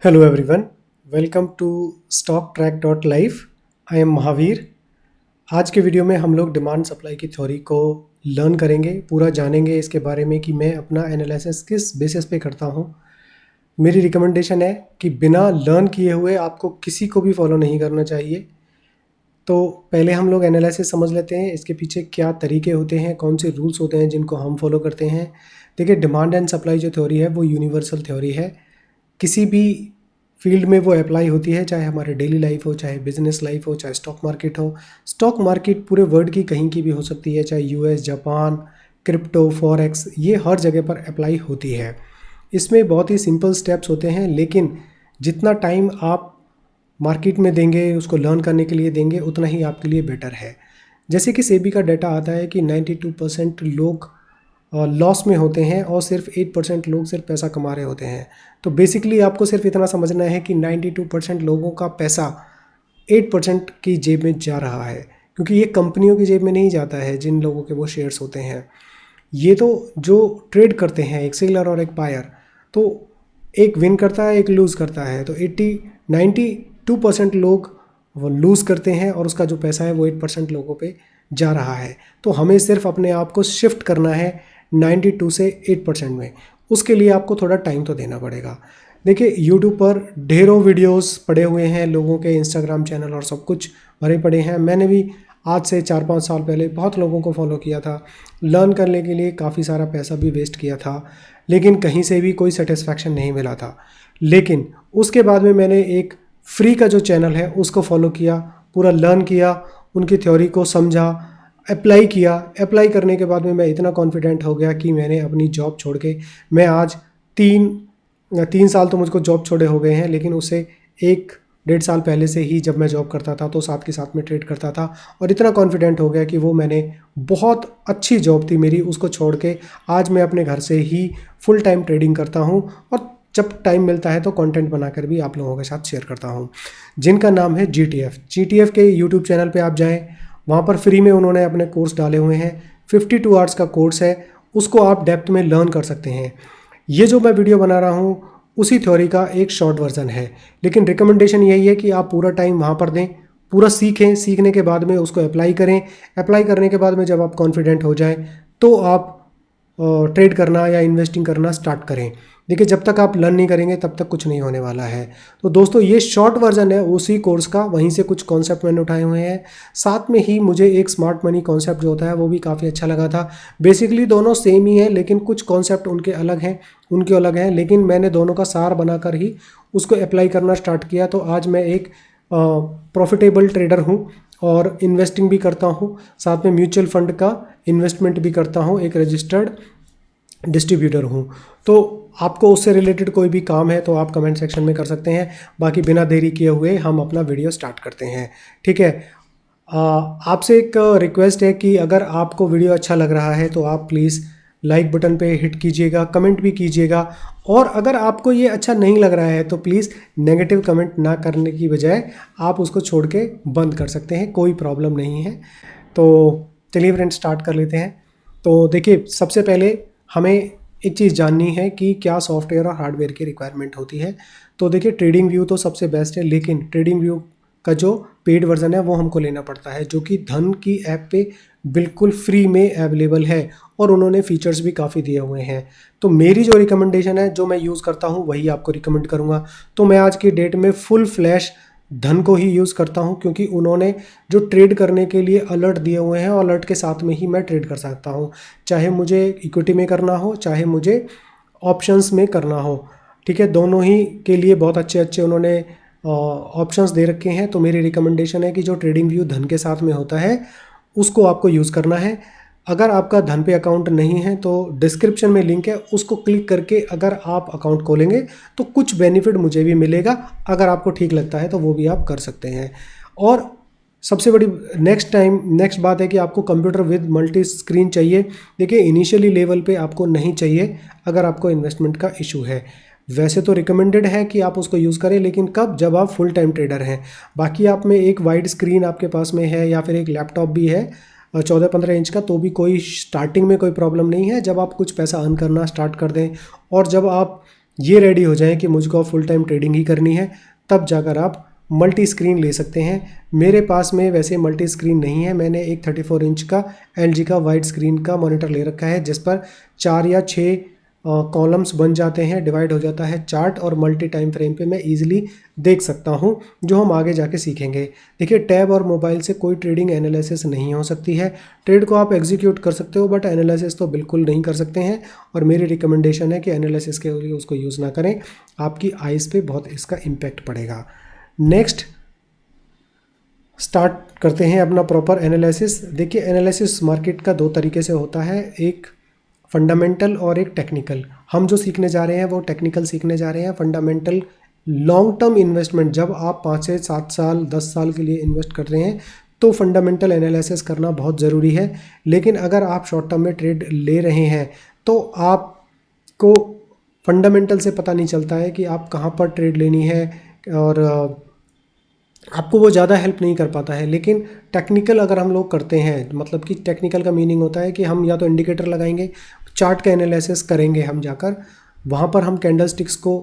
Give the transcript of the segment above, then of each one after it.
Hello everyone, welcome to StockTrack.life. I am Mahavir. आज के video में हम लोग डिमांड सप्लाई की थ्योरी को लर्न करेंगे, पूरा जानेंगे इसके बारे में कि मैं अपना एनालिसिस किस बेसिस पे करता हूँ। मेरी रिकमेंडेशन है कि बिना लर्न किए हुए आपको किसी को भी फॉलो नहीं करना चाहिए। तो पहले हम लोग एनालिसिस समझ लेते हैं, इसके पीछे क्या तरीके होते हैं, कौन से रूल्स होते हैं जिनको हम फॉलो करते हैं। देखिए, डिमांड एंड सप्लाई जो थ्योरी है वो यूनिवर्सल थ्योरी है। किसी भी फील्ड में वो अप्लाई होती है, चाहे हमारे डेली लाइफ हो, चाहे बिजनेस लाइफ हो, चाहे स्टॉक मार्केट हो। स्टॉक मार्केट पूरे वर्ल्ड की कहीं की भी हो सकती है, चाहे यूएस, जापान, क्रिप्टो, फॉरेक्स, ये हर जगह पर अप्लाई होती है। इसमें बहुत ही सिंपल स्टेप्स होते हैं, लेकिन जितना टाइम आप मार्केट में देंगे, उसको लर्न करने के लिए देंगे, उतना ही आपके लिए बेटर है। जैसे कि सेबी का डाटा आता है कि 92% लोग लॉस में होते हैं और सिर्फ 8% लोग सिर्फ पैसा कमा रहे होते हैं। तो बेसिकली आपको सिर्फ इतना समझना है कि 92% लोगों का पैसा 8% की जेब में जा रहा है, क्योंकि ये कंपनियों की जेब में नहीं जाता है जिन लोगों के वो शेयर्स होते हैं। ये तो जो ट्रेड करते हैं, एक सेलर और एक बायर, तो एक विन करता है, एक लूज़ करता है। तो 92% लोग वो लूज़ करते हैं और उसका जो पैसा है वो 8% लोगों पे जा रहा है। तो हमें सिर्फ अपने आप को शिफ्ट करना है 92 से 8% में। उसके लिए आपको थोड़ा टाइम तो देना पड़ेगा। देखिए, यूट्यूब पर ढेरों वीडियोस पड़े हुए हैं, लोगों के इंस्टाग्राम चैनल और सब कुछ भरे पड़े हैं। मैंने भी आज से 4-5 साल पहले बहुत लोगों को फॉलो किया था, लर्न करने के लिए काफ़ी सारा पैसा भी वेस्ट किया था, लेकिन कहीं से भी कोई सेटिस्फैक्शन नहीं मिला था। लेकिन उसके बाद में मैंने एक फ्री का जो चैनल है उसको फॉलो किया, पूरा लर्न किया, उनकी थ्योरी को समझा, अप्लाई किया। अप्लाई करने के बाद में मैं इतना कॉन्फिडेंट हो गया कि मैंने अपनी जॉब छोड़ के, मैं आज 3 साल तो मुझको जॉब छोड़े हो गए हैं, लेकिन उससे 1-1.5 साल पहले से ही जब मैं जॉब करता था तो साथ के साथ में ट्रेड करता था, और इतना कॉन्फिडेंट हो गया कि वो मैंने बहुत अच्छी जॉब थी मेरी, उसको छोड़ के आज मैं अपने घर से ही फुल टाइम ट्रेडिंग करता हूँ, और जब टाइम मिलता है तो कंटेंट बनाकर भी आप लोगों के साथ शेयर करता हूँ, जिनका नाम है जीटीएफ के यूट्यूब चैनल पे आप जाएं। वहाँ पर फ्री में उन्होंने अपने कोर्स डाले हुए हैं। 52 आवर्स का कोर्स है, उसको आप डेप्थ में लर्न कर सकते हैं। ये जो मैं वीडियो बना रहा हूँ उसी थ्योरी का एक शॉर्ट वर्जन है, लेकिन रिकमेंडेशन यही है कि आप पूरा टाइम वहाँ पर दें, पूरा सीखें, सीखने के बाद में उसको अप्लाई करें। अप्लाई करने के बाद में जब आप कॉन्फिडेंट हो जाएं तो आप ट्रेड करना या इन्वेस्टिंग करना स्टार्ट करें। देखिए, जब तक आप लर्न नहीं करेंगे तब तक कुछ नहीं होने वाला है। तो दोस्तों, ये शॉर्ट वर्जन है उसी कोर्स का, वहीं से कुछ कॉन्सेप्ट मैंने उठाए हुए हैं। साथ में ही मुझे एक स्मार्ट मनी कॉन्सेप्ट जो होता है वो भी काफ़ी अच्छा लगा था। बेसिकली दोनों सेम ही है, लेकिन कुछ कॉन्सेप्ट उनके अलग हैं, उनके अलग हैं, लेकिन मैंने दोनों का सार बनाकर ही उसको अप्लाई करना स्टार्ट किया। तो आज मैं एक प्रॉफिटेबल ट्रेडर हूँ और इन्वेस्टिंग भी करता हूँ, साथ में म्यूचुअल फंड का इन्वेस्टमेंट भी करता हूँ, एक रजिस्टर्ड डिस्ट्रीब्यूटर हूँ। तो आपको उससे रिलेटेड कोई भी काम है तो आप कमेंट सेक्शन में कर सकते हैं। बाकी बिना देरी किए हुए हम अपना वीडियो स्टार्ट करते हैं, ठीक है। आपसे एक रिक्वेस्ट है कि अगर आपको वीडियो अच्छा लग रहा है तो आप प्लीज़ लाइक बटन पे हिट कीजिएगा, कमेंट भी कीजिएगा, और अगर आपको ये अच्छा नहीं लग रहा है तो प्लीज़ नेगेटिव कमेंट ना करने की बजाय आप उसको छोड़ के बंद कर सकते हैं, कोई प्रॉब्लम नहीं है। तो चलिए फ्रेंड्स, स्टार्ट कर लेते हैं। तो देखिए, सबसे पहले हमें एक चीज़ जाननी है कि क्या सॉफ्टवेयर और हार्डवेयर की रिक्वायरमेंट होती है। तो देखिए, ट्रेडिंग व्यू तो सबसे बेस्ट है, लेकिन ट्रेडिंग व्यू का जो पेड वर्जन है वो हमको लेना पड़ता है, जो कि धन की ऐप पे बिल्कुल फ्री में अवेलेबल है, और उन्होंने फीचर्स भी काफ़ी दिए हुए हैं। तो मेरी जो रिकमेंडेशन है, जो मैं यूज़ करता हूँ, वही आपको रिकमेंड करूँगा। तो मैं आज की डेट में फुल फ्लैश धन को ही यूज़ करता हूँ, क्योंकि उन्होंने जो ट्रेड करने के लिए अलर्ट दिए हुए हैं, और अलर्ट के साथ में ही मैं ट्रेड कर सकता हूँ, चाहे मुझे इक्विटी में करना हो, चाहे मुझे ऑप्शंस में करना हो, ठीक है। दोनों ही के लिए बहुत अच्छे अच्छे उन्होंने ऑप्शंस दे रखे हैं। तो मेरी रिकमेंडेशन है कि जो ट्रेडिंग व्यू धन के साथ में होता है उसको आपको यूज़ करना है। अगर आपका धन पे अकाउंट नहीं है तो डिस्क्रिप्शन में लिंक है, उसको क्लिक करके अगर आप अकाउंट खोलेंगे तो कुछ बेनिफिट मुझे भी मिलेगा। अगर आपको ठीक लगता है तो वो भी आप कर सकते हैं। और सबसे बड़ी नेक्स्ट बात है कि आपको कंप्यूटर विद मल्टी स्क्रीन चाहिए। देखिए, इनिशियली लेवल पे आपको नहीं चाहिए अगर आपको इन्वेस्टमेंट का इशू है। वैसे तो रिकमेंडेड है कि आप उसको यूज़ करें, लेकिन कब, जब आप फुल टाइम ट्रेडर हैं। बाकी आप में एक वाइड स्क्रीन आपके पास में है या फिर एक लैपटॉप भी है 14-15 इंच का, तो भी कोई स्टार्टिंग में कोई प्रॉब्लम नहीं है। जब आप कुछ पैसा अर्न करना स्टार्ट कर दें और जब आप ये रेडी हो जाएं कि मुझको फुल टाइम ट्रेडिंग ही करनी है, तब जाकर आप मल्टी स्क्रीन ले सकते हैं। मेरे पास में वैसे मल्टी स्क्रीन नहीं है, मैंने एक 34 इंच का LG का वाइड स्क्रीन का मॉनिटर ले रखा है, जिस पर 4 या 6 कॉलम्स बन जाते हैं, डिवाइड हो जाता है चार्ट, और मल्टी टाइम फ्रेम पे मैं इजीली देख सकता हूं, जो हम आगे जाके सीखेंगे। देखिए, टैब और मोबाइल से कोई ट्रेडिंग एनालिसिस नहीं हो सकती है। ट्रेड को आप एग्जीक्यूट कर सकते हो, बट एनालिसिस तो बिल्कुल नहीं कर सकते हैं, और मेरी रिकमेंडेशन है कि एनालिसिस के लिए उसको यूज़ ना करें, आपकी आइज़ पे बहुत इसका इम्पैक्ट पड़ेगा। नेक्स्ट स्टार्ट करते हैं अपना प्रॉपर एनालिसिस। देखिए, एनालिसिस मार्केट का 2 तरीके से होता है, एक फंडामेंटल और एक टेक्निकल। हम जो सीखने जा रहे हैं वो टेक्निकल सीखने जा रहे हैं। फंडामेंटल लॉन्ग टर्म इन्वेस्टमेंट, जब आप 5 से 7 साल 10 साल के लिए इन्वेस्ट कर रहे हैं तो फंडामेंटल एनालिसिस करना बहुत ज़रूरी है। लेकिन अगर आप शॉर्ट टर्म में ट्रेड ले रहे हैं तो आपको फंडामेंटल से पता नहीं चलता है कि आप कहाँ पर ट्रेड लेनी है, और आपको वो ज़्यादा हेल्प नहीं कर पाता है। लेकिन टेक्निकल अगर हम लोग करते हैं, मतलब कि टेक्निकल का मीनिंग होता है कि हम या तो इंडिकेटर लगाएंगे, चार्ट का एनालिसिस करेंगे, हम जाकर वहाँ पर हम कैंडल स्टिक्स को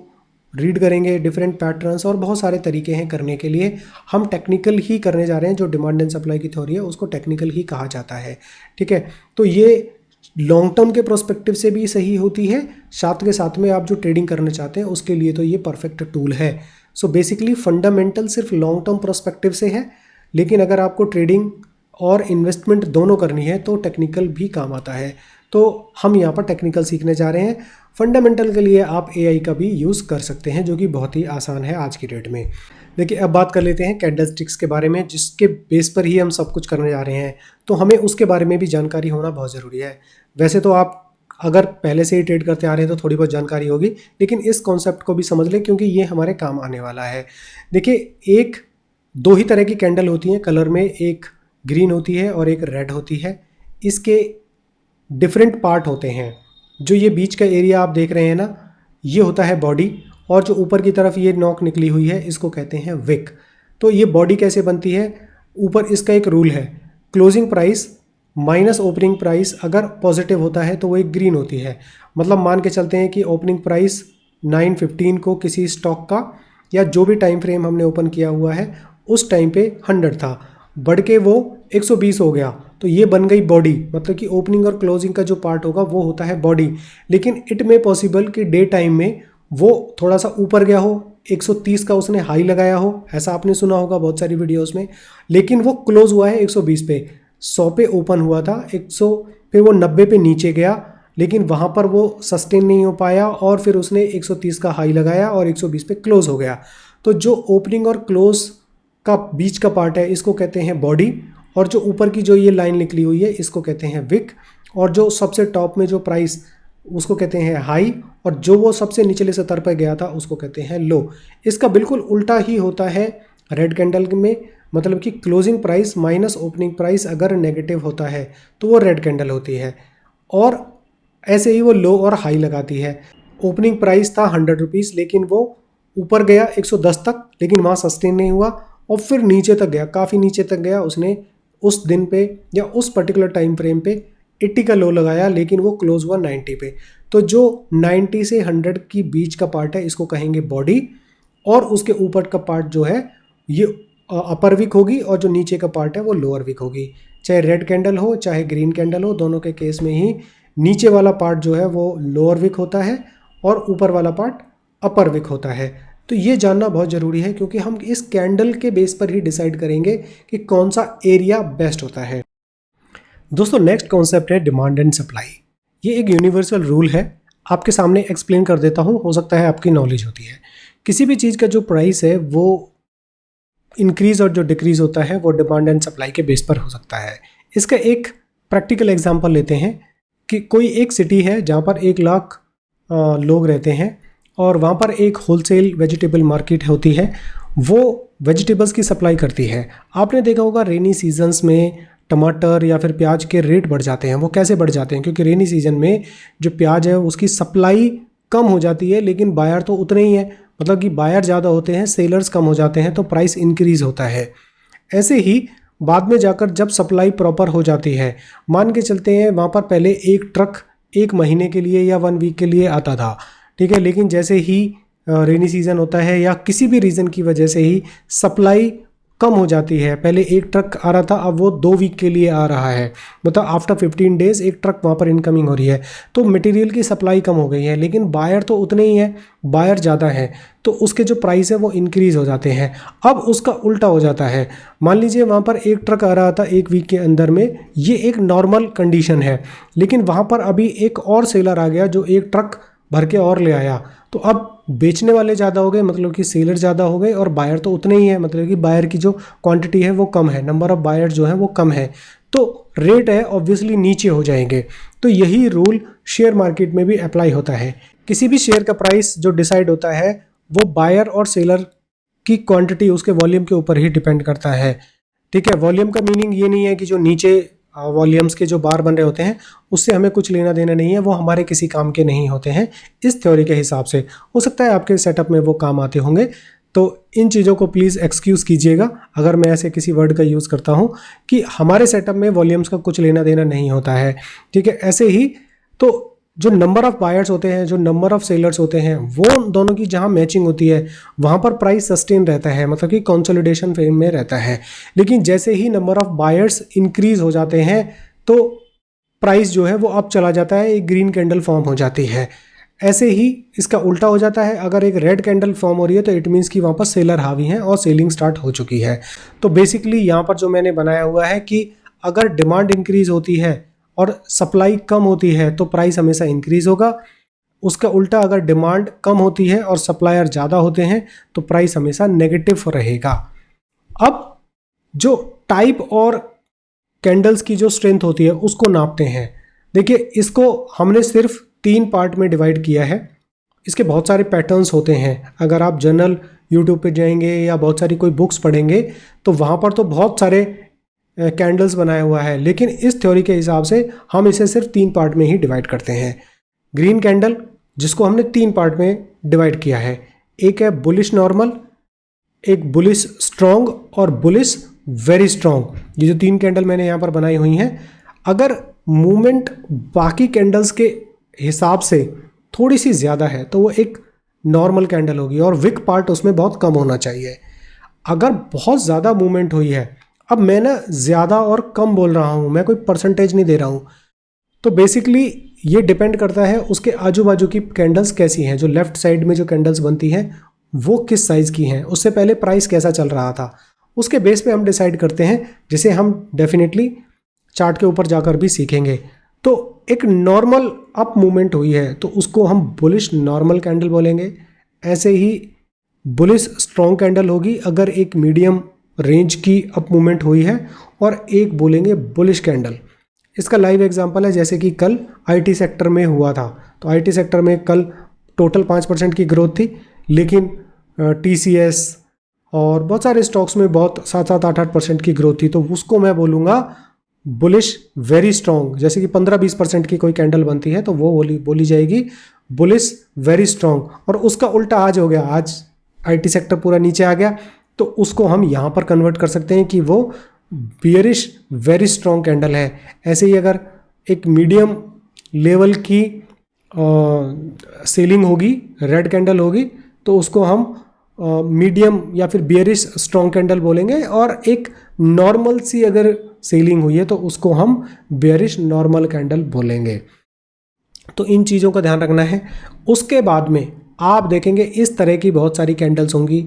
रीड करेंगे, डिफरेंट पैटर्न्स, और बहुत सारे तरीके हैं करने के लिए। हम टेक्निकल ही करने जा रहे हैं, जो डिमांड एंड सप्लाई की थ्योरी है उसको टेक्निकल ही कहा जाता है, ठीक है। तो ये लॉन्ग टर्म के प्रोस्पेक्टिव से भी सही होती है, साथ के साथ में आप जो ट्रेडिंग करना चाहते हैं उसके लिए तो ये परफेक्ट टूल है। सो बेसिकली फंडामेंटल सिर्फ लॉन्ग टर्म प्रोस्पेक्टिव से है, लेकिन अगर आपको ट्रेडिंग और इन्वेस्टमेंट दोनों करनी है तो टेक्निकल भी काम आता है। तो हम यहाँ पर टेक्निकल सीखने जा रहे हैं। फंडामेंटल के लिए आप AI का भी यूज़ कर सकते हैं, जो कि बहुत ही आसान है आज की डेट में। देखिए, अब बात कर लेते हैं कैंडल स्टिक्स के बारे में, जिसके बेस पर ही हम सब कुछ करने जा रहे हैं, तो हमें उसके बारे में भी जानकारी होना बहुत ज़रूरी है। वैसे तो आप अगर पहले से ही ट्रेड करते आ रहे हैं तो थोड़ी बहुत जानकारी होगी, लेकिन इस कॉन्सेप्ट को भी समझ लें क्योंकि ये हमारे काम आने वाला है। देखिए, 2 ही तरह की कैंडल होती हैं कलर में, एक ग्रीन होती है और एक रेड होती है। इसके डिफरेंट पार्ट होते हैं। जो ये बीच का एरिया आप देख रहे हैं ना, ये होता है बॉडी, और जो ऊपर की तरफ ये नॉक निकली हुई है इसको कहते हैं विक। तो ये बॉडी कैसे बनती है, ऊपर इसका एक रूल है, closing price minus opening price अगर पॉजिटिव होता है तो वो एक ग्रीन होती है। मतलब मान के चलते हैं कि ओपनिंग प्राइस 915 को किसी स्टॉक का, या जो भी टाइम फ्रेम हमने ओपन किया हुआ है उस टाइम पे 100 था, बढ़ के वो 120 हो गया, तो ये बन गई बॉडी। मतलब कि ओपनिंग और क्लोजिंग का जो पार्ट होगा वो होता है बॉडी। लेकिन इट में पॉसिबल कि डे टाइम में वो थोड़ा सा ऊपर गया हो, 130 का उसने हाई लगाया हो, ऐसा आपने सुना होगा बहुत सारी वीडियोस में, लेकिन वो क्लोज हुआ है 120 पे, 100 पे ओपन हुआ था, 100 फिर वो 90 पे नीचे गया, लेकिन वहाँ पर वो सस्टेन नहीं हो पाया, और फिर उसने 130 का हाई लगाया और 120 पे क्लोज हो गया। तो जो ओपनिंग और क्लोज का बीच का पार्ट है इसको कहते हैं बॉडी, और जो ऊपर की जो ये लाइन निकली हुई है इसको कहते हैं विक, और जो सबसे टॉप में जो प्राइस उसको कहते हैं हाई, और जो वो सबसे निचले स्तर पर गया था उसको कहते हैं लो। इसका बिल्कुल उल्टा ही होता है रेड कैंडल में, मतलब कि closing price minus opening price अगर नेगेटिव होता है तो वो रेड कैंडल होती है, और ऐसे ही वो लो और हाई लगाती है। ओपनिंग प्राइस था 100 रुपीज़, लेकिन वो ऊपर गया 110 तक, लेकिन वहाँ सस्टेन नहीं हुआ, और फिर नीचे तक गया, काफ़ी नीचे तक गया, उसने उस दिन पे या उस पर्टिकुलर टाइम फ्रेम पे 80 का लो लगाया, लेकिन वो क्लोज हुआ 90 पे। तो जो 90 से 100 की बीच का पार्ट है इसको कहेंगे बॉडी, और उसके ऊपर का पार्ट जो है ये अपर विक होगी, और जो नीचे का पार्ट है वो लोअर विक होगी। चाहे रेड कैंडल हो चाहे ग्रीन कैंडल हो, दोनों के केस में ही नीचे वाला पार्ट जो है वो लोअर विक होता है और ऊपर वाला पार्ट अपर विक होता है। तो ये जानना बहुत ज़रूरी है, क्योंकि हम इस कैंडल के बेस पर ही डिसाइड करेंगे कि कौन सा एरिया बेस्ट होता है। दोस्तों, नेक्स्ट कॉन्सेप्ट है डिमांड एंड सप्लाई। ये एक यूनिवर्सल रूल है, आपके सामने एक्सप्लेन कर देता हूँ, हो सकता है आपकी नॉलेज होती है। किसी भी चीज़ का जो प्राइस है वो इंक्रीज़ और जो डिक्रीज़ होता है वो डिमांड एंड सप्लाई के बेस पर हो सकता है। इसका एक प्रैक्टिकल एग्जांपल लेते हैं कि कोई एक सिटी है जहाँ पर 1 लाख लोग रहते हैं, और वहाँ पर एक होलसेल वेजिटेबल मार्केट होती है, वो वेजिटेबल्स की सप्लाई करती है। आपने देखा होगा रेनी सीजन्स में टमाटर या फिर प्याज के रेट बढ़ जाते हैं। वो कैसे बढ़ जाते हैं? क्योंकि रेनी सीजन में जो प्याज है उसकी सप्लाई कम हो जाती है, लेकिन बायर तो उतने ही है, मतलब कि बायर ज़्यादा होते हैं, सेलर्स कम हो जाते हैं, तो प्राइस इंक्रीज़ होता है। ऐसे ही बाद में जाकर जब सप्लाई प्रॉपर हो जाती है, मान के चलते हैं वहाँ पर पहले एक ट्रक 1 महीने के लिए या 1 वीक के लिए आता था, ठीक है। लेकिन जैसे ही रेनी सीज़न होता है या किसी भी रीज़न की वजह से ही सप्लाई कम हो जाती है, पहले एक ट्रक आ रहा था, अब वो 2 वीक के लिए आ रहा है, मतलब आफ्टर 15 डेज़ एक ट्रक वहाँ पर इनकमिंग हो रही है, तो मटेरियल की सप्लाई कम हो गई है, लेकिन बायर तो उतने ही है, बायर ज़्यादा है, तो उसके जो प्राइस है वो इंक्रीज़ हो जाते हैं। अब उसका उल्टा हो जाता है, मान लीजिए वहाँ पर एक ट्रक आ रहा था 1 वीक के अंदर में, ये एक नॉर्मल कंडीशन है, लेकिन वहाँ पर अभी एक और सेलर आ गया जो एक ट्रक भर के और ले आया, तो अब बेचने वाले ज़्यादा हो गए, मतलब कि सेलर ज़्यादा हो गए, और बायर तो उतने ही है, मतलब कि बायर की जो क्वांटिटी है वो कम है, नंबर ऑफ़ बायर जो है वो कम है, तो रेट है ऑब्वियसली नीचे हो जाएंगे। तो यही रूल शेयर मार्केट में भी अप्लाई होता है। किसी भी शेयर का प्राइस जो डिसाइड होता है वो बायर और सेलर की क्वांटिटी, उसके वॉल्यूम के ऊपर ही डिपेंड करता है, ठीक है। वॉल्यूम का मीनिंग ये नहीं है कि जो नीचे वॉल्यूम्स के जो बार बन रहे होते हैं उससे हमें कुछ लेना देना नहीं है, वो हमारे किसी काम के नहीं होते हैं इस थ्योरी के हिसाब से। हो सकता है आपके सेटअप में वो काम आते होंगे, तो इन चीज़ों को प्लीज़ एक्सक्यूज़ कीजिएगा अगर मैं ऐसे किसी वर्ड का यूज़ करता हूँ कि हमारे सेटअप में वॉल्यूम्स का कुछ लेना देना नहीं होता है, ठीक है। ऐसे ही तो जो नंबर ऑफ़ बायर्स होते हैं, जो नंबर ऑफ़ सेलर्स होते हैं, वो दोनों की जहाँ मैचिंग होती है वहाँ पर प्राइस सस्टेन रहता है, मतलब कि कंसोलिडेशन फेज में रहता है। लेकिन जैसे ही नंबर ऑफ़ बायर्स इंक्रीज़ हो जाते हैं तो प्राइस जो है वो अप चला जाता है, एक ग्रीन कैंडल फॉर्म हो जाती है। ऐसे ही इसका उल्टा हो जाता है, अगर एक रेड कैंडल फॉर्म हो रही है तो इट मीन्स कि वहाँ पर सेलर हावी हैं और सेलिंग स्टार्ट हो चुकी है। तो बेसिकली यहाँ पर जो मैंने बनाया हुआ है कि अगर डिमांड इंक्रीज़ होती है और सप्लाई कम होती है तो प्राइस हमेशा इंक्रीज़ होगा, उसका उल्टा अगर डिमांड कम होती है और सप्लायर ज़्यादा होते हैं तो प्राइस हमेशा नेगेटिव रहेगा। अब जो टाइप और कैंडल्स की जो स्ट्रेंथ होती है उसको नापते हैं। देखिए, इसको हमने सिर्फ 3 पार्ट में डिवाइड किया है, इसके बहुत सारे पैटर्न्स होते हैं। अगर आप जनरल यूट्यूब पे जाएंगे या बहुत सारी कोई बुक्स पढ़ेंगे तो वहाँ पर तो बहुत सारे कैंडल्स बनाया हुआ है, लेकिन इस थ्योरी के हिसाब से हम इसे सिर्फ 3 पार्ट में ही डिवाइड करते हैं। ग्रीन कैंडल जिसको हमने 3 पार्ट में डिवाइड किया है, एक है बुलिश नॉर्मल, एक बुलिश स्ट्रॉन्ग और बुलिश वेरी स्ट्रॉन्ग। ये जो 3 कैंडल मैंने यहाँ पर बनाई हुई हैं, अगर मूवमेंट बाकी कैंडल्स के हिसाब से थोड़ी सी ज़्यादा है तो वो एक नॉर्मल कैंडल होगी और विक पार्ट उसमें बहुत कम होना चाहिए। अगर बहुत ज़्यादा मूवमेंट हुई है, अब मैं ना ज़्यादा और कम बोल रहा हूँ, मैं कोई परसेंटेज नहीं दे रहा हूँ, तो बेसिकली ये डिपेंड करता है उसके आजू बाजू की कैंडल्स कैसी हैं, जो लेफ़्ट साइड में जो कैंडल्स बनती हैं वो किस साइज़ की हैं, उससे पहले प्राइस कैसा चल रहा था, उसके बेस पे हम डिसाइड करते हैं, जिसे हम डेफिनेटली चार्ट के ऊपर जाकर भी सीखेंगे। तो एक नॉर्मल अप मूवमेंट हुई है तो उसको हम बुलिश नॉर्मल कैंडल बोलेंगे। ऐसे ही बुलिश स्ट्रॉन्ग कैंडल होगी अगर एक मीडियम रेंज की अप मूवमेंट हुई है, और एक बोलेंगे बुलिश कैंडल। इसका लाइव एग्जांपल है जैसे कि कल आईटी सेक्टर में हुआ था, तो आईटी सेक्टर में कल टोटल 5% की ग्रोथ थी, लेकिन टीसीएस और बहुत सारे स्टॉक्स में बहुत 7-7, 8-8% की ग्रोथ थी, तो उसको मैं बोलूँगा बुलिश वेरी स्ट्रॉन्ग। जैसे कि 15-20% की कोई कैंडल बनती है तो वो बोली जाएगी बुलिश वेरी स्ट्रॉन्ग। और उसका उल्टा आज हो गया, आज आईटी सेक्टर पूरा नीचे आ गया, तो उसको हम यहाँ पर कन्वर्ट कर सकते हैं कि वो बियरिश वेरी स्ट्रॉन्ग कैंडल है। ऐसे ही अगर एक मीडियम लेवल की सेलिंग होगी, रेड कैंडल होगी, तो उसको हम मीडियम या फिर बियरिश स्ट्रॉन्ग कैंडल बोलेंगे, और एक नॉर्मल सी अगर सेलिंग हुई है तो उसको हम बियरिश नॉर्मल कैंडल बोलेंगे। तो इन चीज़ों का ध्यान रखना है। उसके बाद में आप देखेंगे इस तरह की बहुत सारी कैंडल्स होंगी,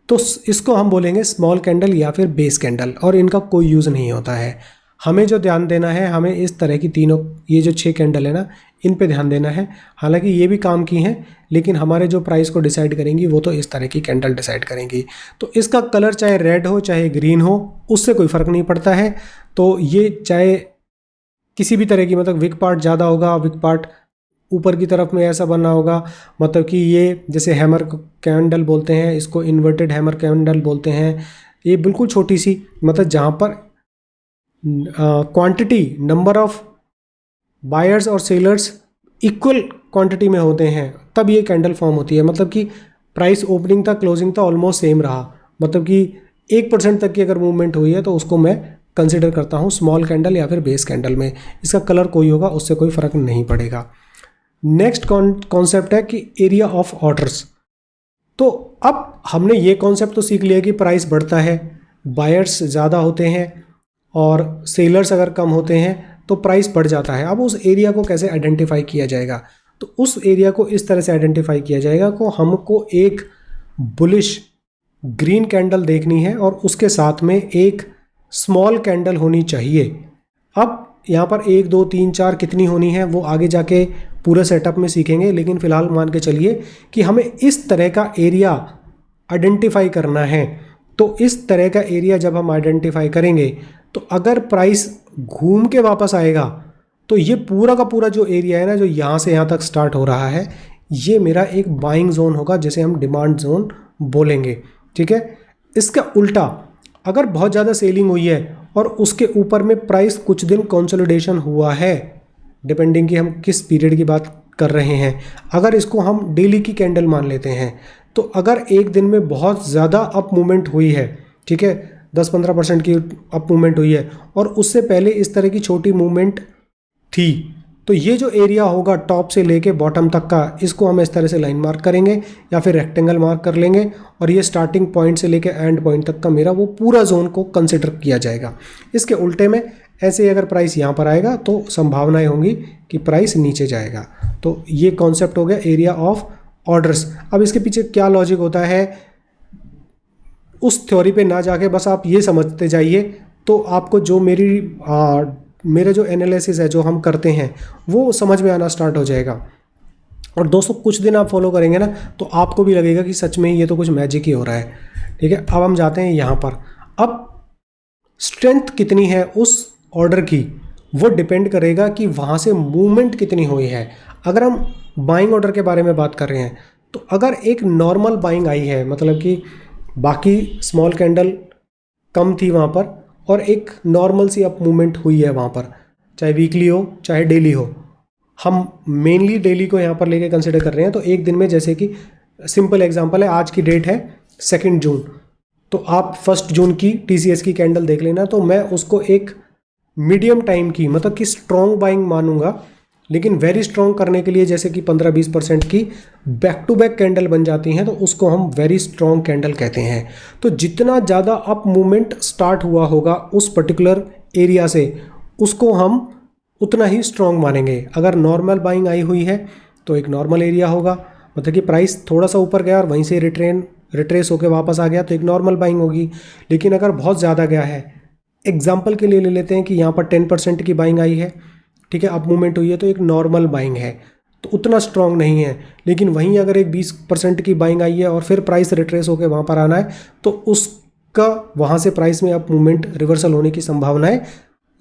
तो इसको हम बोलेंगे स्मॉल कैंडल या फिर बेस कैंडल, और इनका कोई यूज़ नहीं होता है। हमें जो ध्यान देना है, हमें इस तरह की तीनों, ये जो 6 कैंडल है ना, इन पे ध्यान देना है। हालांकि ये भी काम की हैं, लेकिन हमारे जो प्राइस को डिसाइड करेंगी वो तो इस तरह की कैंडल डिसाइड करेंगी। तो इसका कलर चाहे रेड हो चाहे ग्रीन हो, उससे कोई फ़र्क नहीं पड़ता है। तो ये चाहे किसी भी तरह की, मतलब विक पार्ट ज़्यादा होगा, विक पार्ट ऊपर की तरफ में ऐसा बनना होगा, मतलब कि ये जैसे हैमर कैंडल बोलते हैं, इसको इन्वर्टेड हैमर कैंडल बोलते हैं। ये बिल्कुल छोटी सी, मतलब जहाँ पर क्वांटिटी, नंबर ऑफ बायर्स और सेलर्स इक्वल क्वांटिटी में होते हैं, तब ये कैंडल फॉर्म होती है। मतलब कि प्राइस ओपनिंग तक क्लोजिंग तक ऑलमोस्ट सेम रहा, मतलब कि 1% तक की अगर मूवमेंट हुई है तो उसको मैं कंसिडर करता हूँ स्मॉल कैंडल या फिर बेस कैंडल में। इसका कलर कोई होगा, उससे कोई फ़र्क नहीं पड़ेगा। नेक्स्ट कॉन्सेप्ट है कि एरिया ऑफ ऑर्डर्स। तो अब हमने ये कॉन्सेप्ट तो सीख लिया कि प्राइस बढ़ता है, बायर्स ज़्यादा होते हैं और सेलर्स अगर कम होते हैं तो प्राइस बढ़ जाता है। अब उस एरिया को कैसे आइडेंटिफाई किया जाएगा? तो उस एरिया को इस तरह से आइडेंटिफाई किया जाएगा को हमको एक बुलिश ग्रीन कैंडल देखनी है और उसके साथ में एक स्मॉल कैंडल होनी चाहिए। अब यहाँ पर 1 2 3 4 कितनी होनी है वो आगे जाके पूरे सेटअप में सीखेंगे, लेकिन फ़िलहाल मान के चलिए कि हमें इस तरह का एरिया आइडेंटिफाई करना है। तो इस तरह का एरिया जब हम आइडेंटिफाई करेंगे तो अगर प्राइस घूम के वापस आएगा तो ये पूरा का पूरा जो एरिया है ना, जो यहाँ से यहाँ तक स्टार्ट हो रहा है, ये मेरा एक बाइंग जोन होगा, जिसे हम डिमांड जोन बोलेंगे। ठीक है। इसका उल्टा अगर बहुत ज़्यादा सेलिंग हुई है और उसके ऊपर में प्राइस कुछ दिन कंसोलिडेशन हुआ है, डिपेंडिंग कि हम किस पीरियड की बात कर रहे हैं, अगर इसको हम डेली की कैंडल मान लेते हैं, तो अगर एक दिन में बहुत ज़्यादा अप मूवमेंट हुई है, ठीक है, 10-15% की अप मूवमेंट हुई है और उससे पहले इस तरह की छोटी मूवमेंट थी, तो ये जो एरिया होगा टॉप से लेके बॉटम तक का, इसको हम इस तरह से लाइन मार्क करेंगे या फिर रेक्टेंगल मार्क कर लेंगे और ये स्टार्टिंग पॉइंट से लेके एंड पॉइंट तक का मेरा वो पूरा जोन को कंसिडर किया जाएगा। इसके उल्टे में ऐसे अगर प्राइस यहाँ पर आएगा तो संभावनाएं होंगी कि प्राइस नीचे जाएगा। तो ये कॉन्सेप्ट हो गया एरिया ऑफ ऑर्डर्स। अब इसके पीछे क्या लॉजिक होता है, उस थ्योरी पे ना जाके बस आप ये समझते जाइए, तो आपको जो मेरा जो एनालिसिस है जो हम करते हैं वो समझ में आना स्टार्ट हो जाएगा। और दोस्तों कुछ दिन आप फॉलो करेंगे ना तो आपको भी लगेगा कि सच में ये तो कुछ मैजिक ही हो रहा है। ठीक है। अब हम जाते हैं यहाँ पर। अब स्ट्रेंथ कितनी है उस ऑर्डर की, वो डिपेंड करेगा कि वहाँ से मूवमेंट कितनी हुई है। अगर हम बाइंग ऑर्डर के बारे में बात कर रहे हैं तो अगर एक नॉर्मल बाइंग आई है, मतलब कि बाकी स्मॉल कैंडल कम थी वहाँ पर और एक नॉर्मल सी अप मूवमेंट हुई है वहाँ पर, चाहे वीकली हो चाहे डेली हो, हम मेनली डेली को यहाँ पर लेके कंसिडर कर रहे हैं। तो एक दिन में, जैसे कि सिंपल एग्जांपल है, आज की डेट है 2 जून, तो आप 1 जून की TCS की कैंडल देख लेना, तो मैं उसको एक मीडियम टाइम की, मतलब कि स्ट्रॉन्ग बाइंग मानूंगा। लेकिन वेरी स्ट्रॉन्ग करने के लिए जैसे कि 15-20% की बैक टू बैक कैंडल बन जाती हैं तो उसको हम वेरी स्ट्रॉन्ग कैंडल कहते हैं। तो जितना ज़्यादा अप मूवमेंट स्टार्ट हुआ होगा उस पर्टिकुलर एरिया से, उसको हम उतना ही स्ट्रॉन्ग मानेंगे। अगर नॉर्मल बाइंग आई हुई है तो एक नॉर्मल एरिया होगा, मतलब कि प्राइस थोड़ा सा ऊपर गया और वहीं से रिट्रेस होकर वापस आ गया तो एक नॉर्मल बाइंग होगी। लेकिन अगर बहुत ज़्यादा गया है, एग्जाम्पल के लिए ले लेते हैं कि यहाँ पर 10% की बाइंग आई है, ठीक है, अप मूवमेंट हुई है, तो एक नॉर्मल बाइंग है, तो उतना स्ट्रॉन्ग नहीं है। लेकिन वहीं अगर एक 20% की बाइंग आई है और फिर प्राइस रिट्रेस होकर वहाँ पर आना है तो उसका वहाँ से प्राइस में अप मूवमेंट रिवर्सल होने की संभावनाएं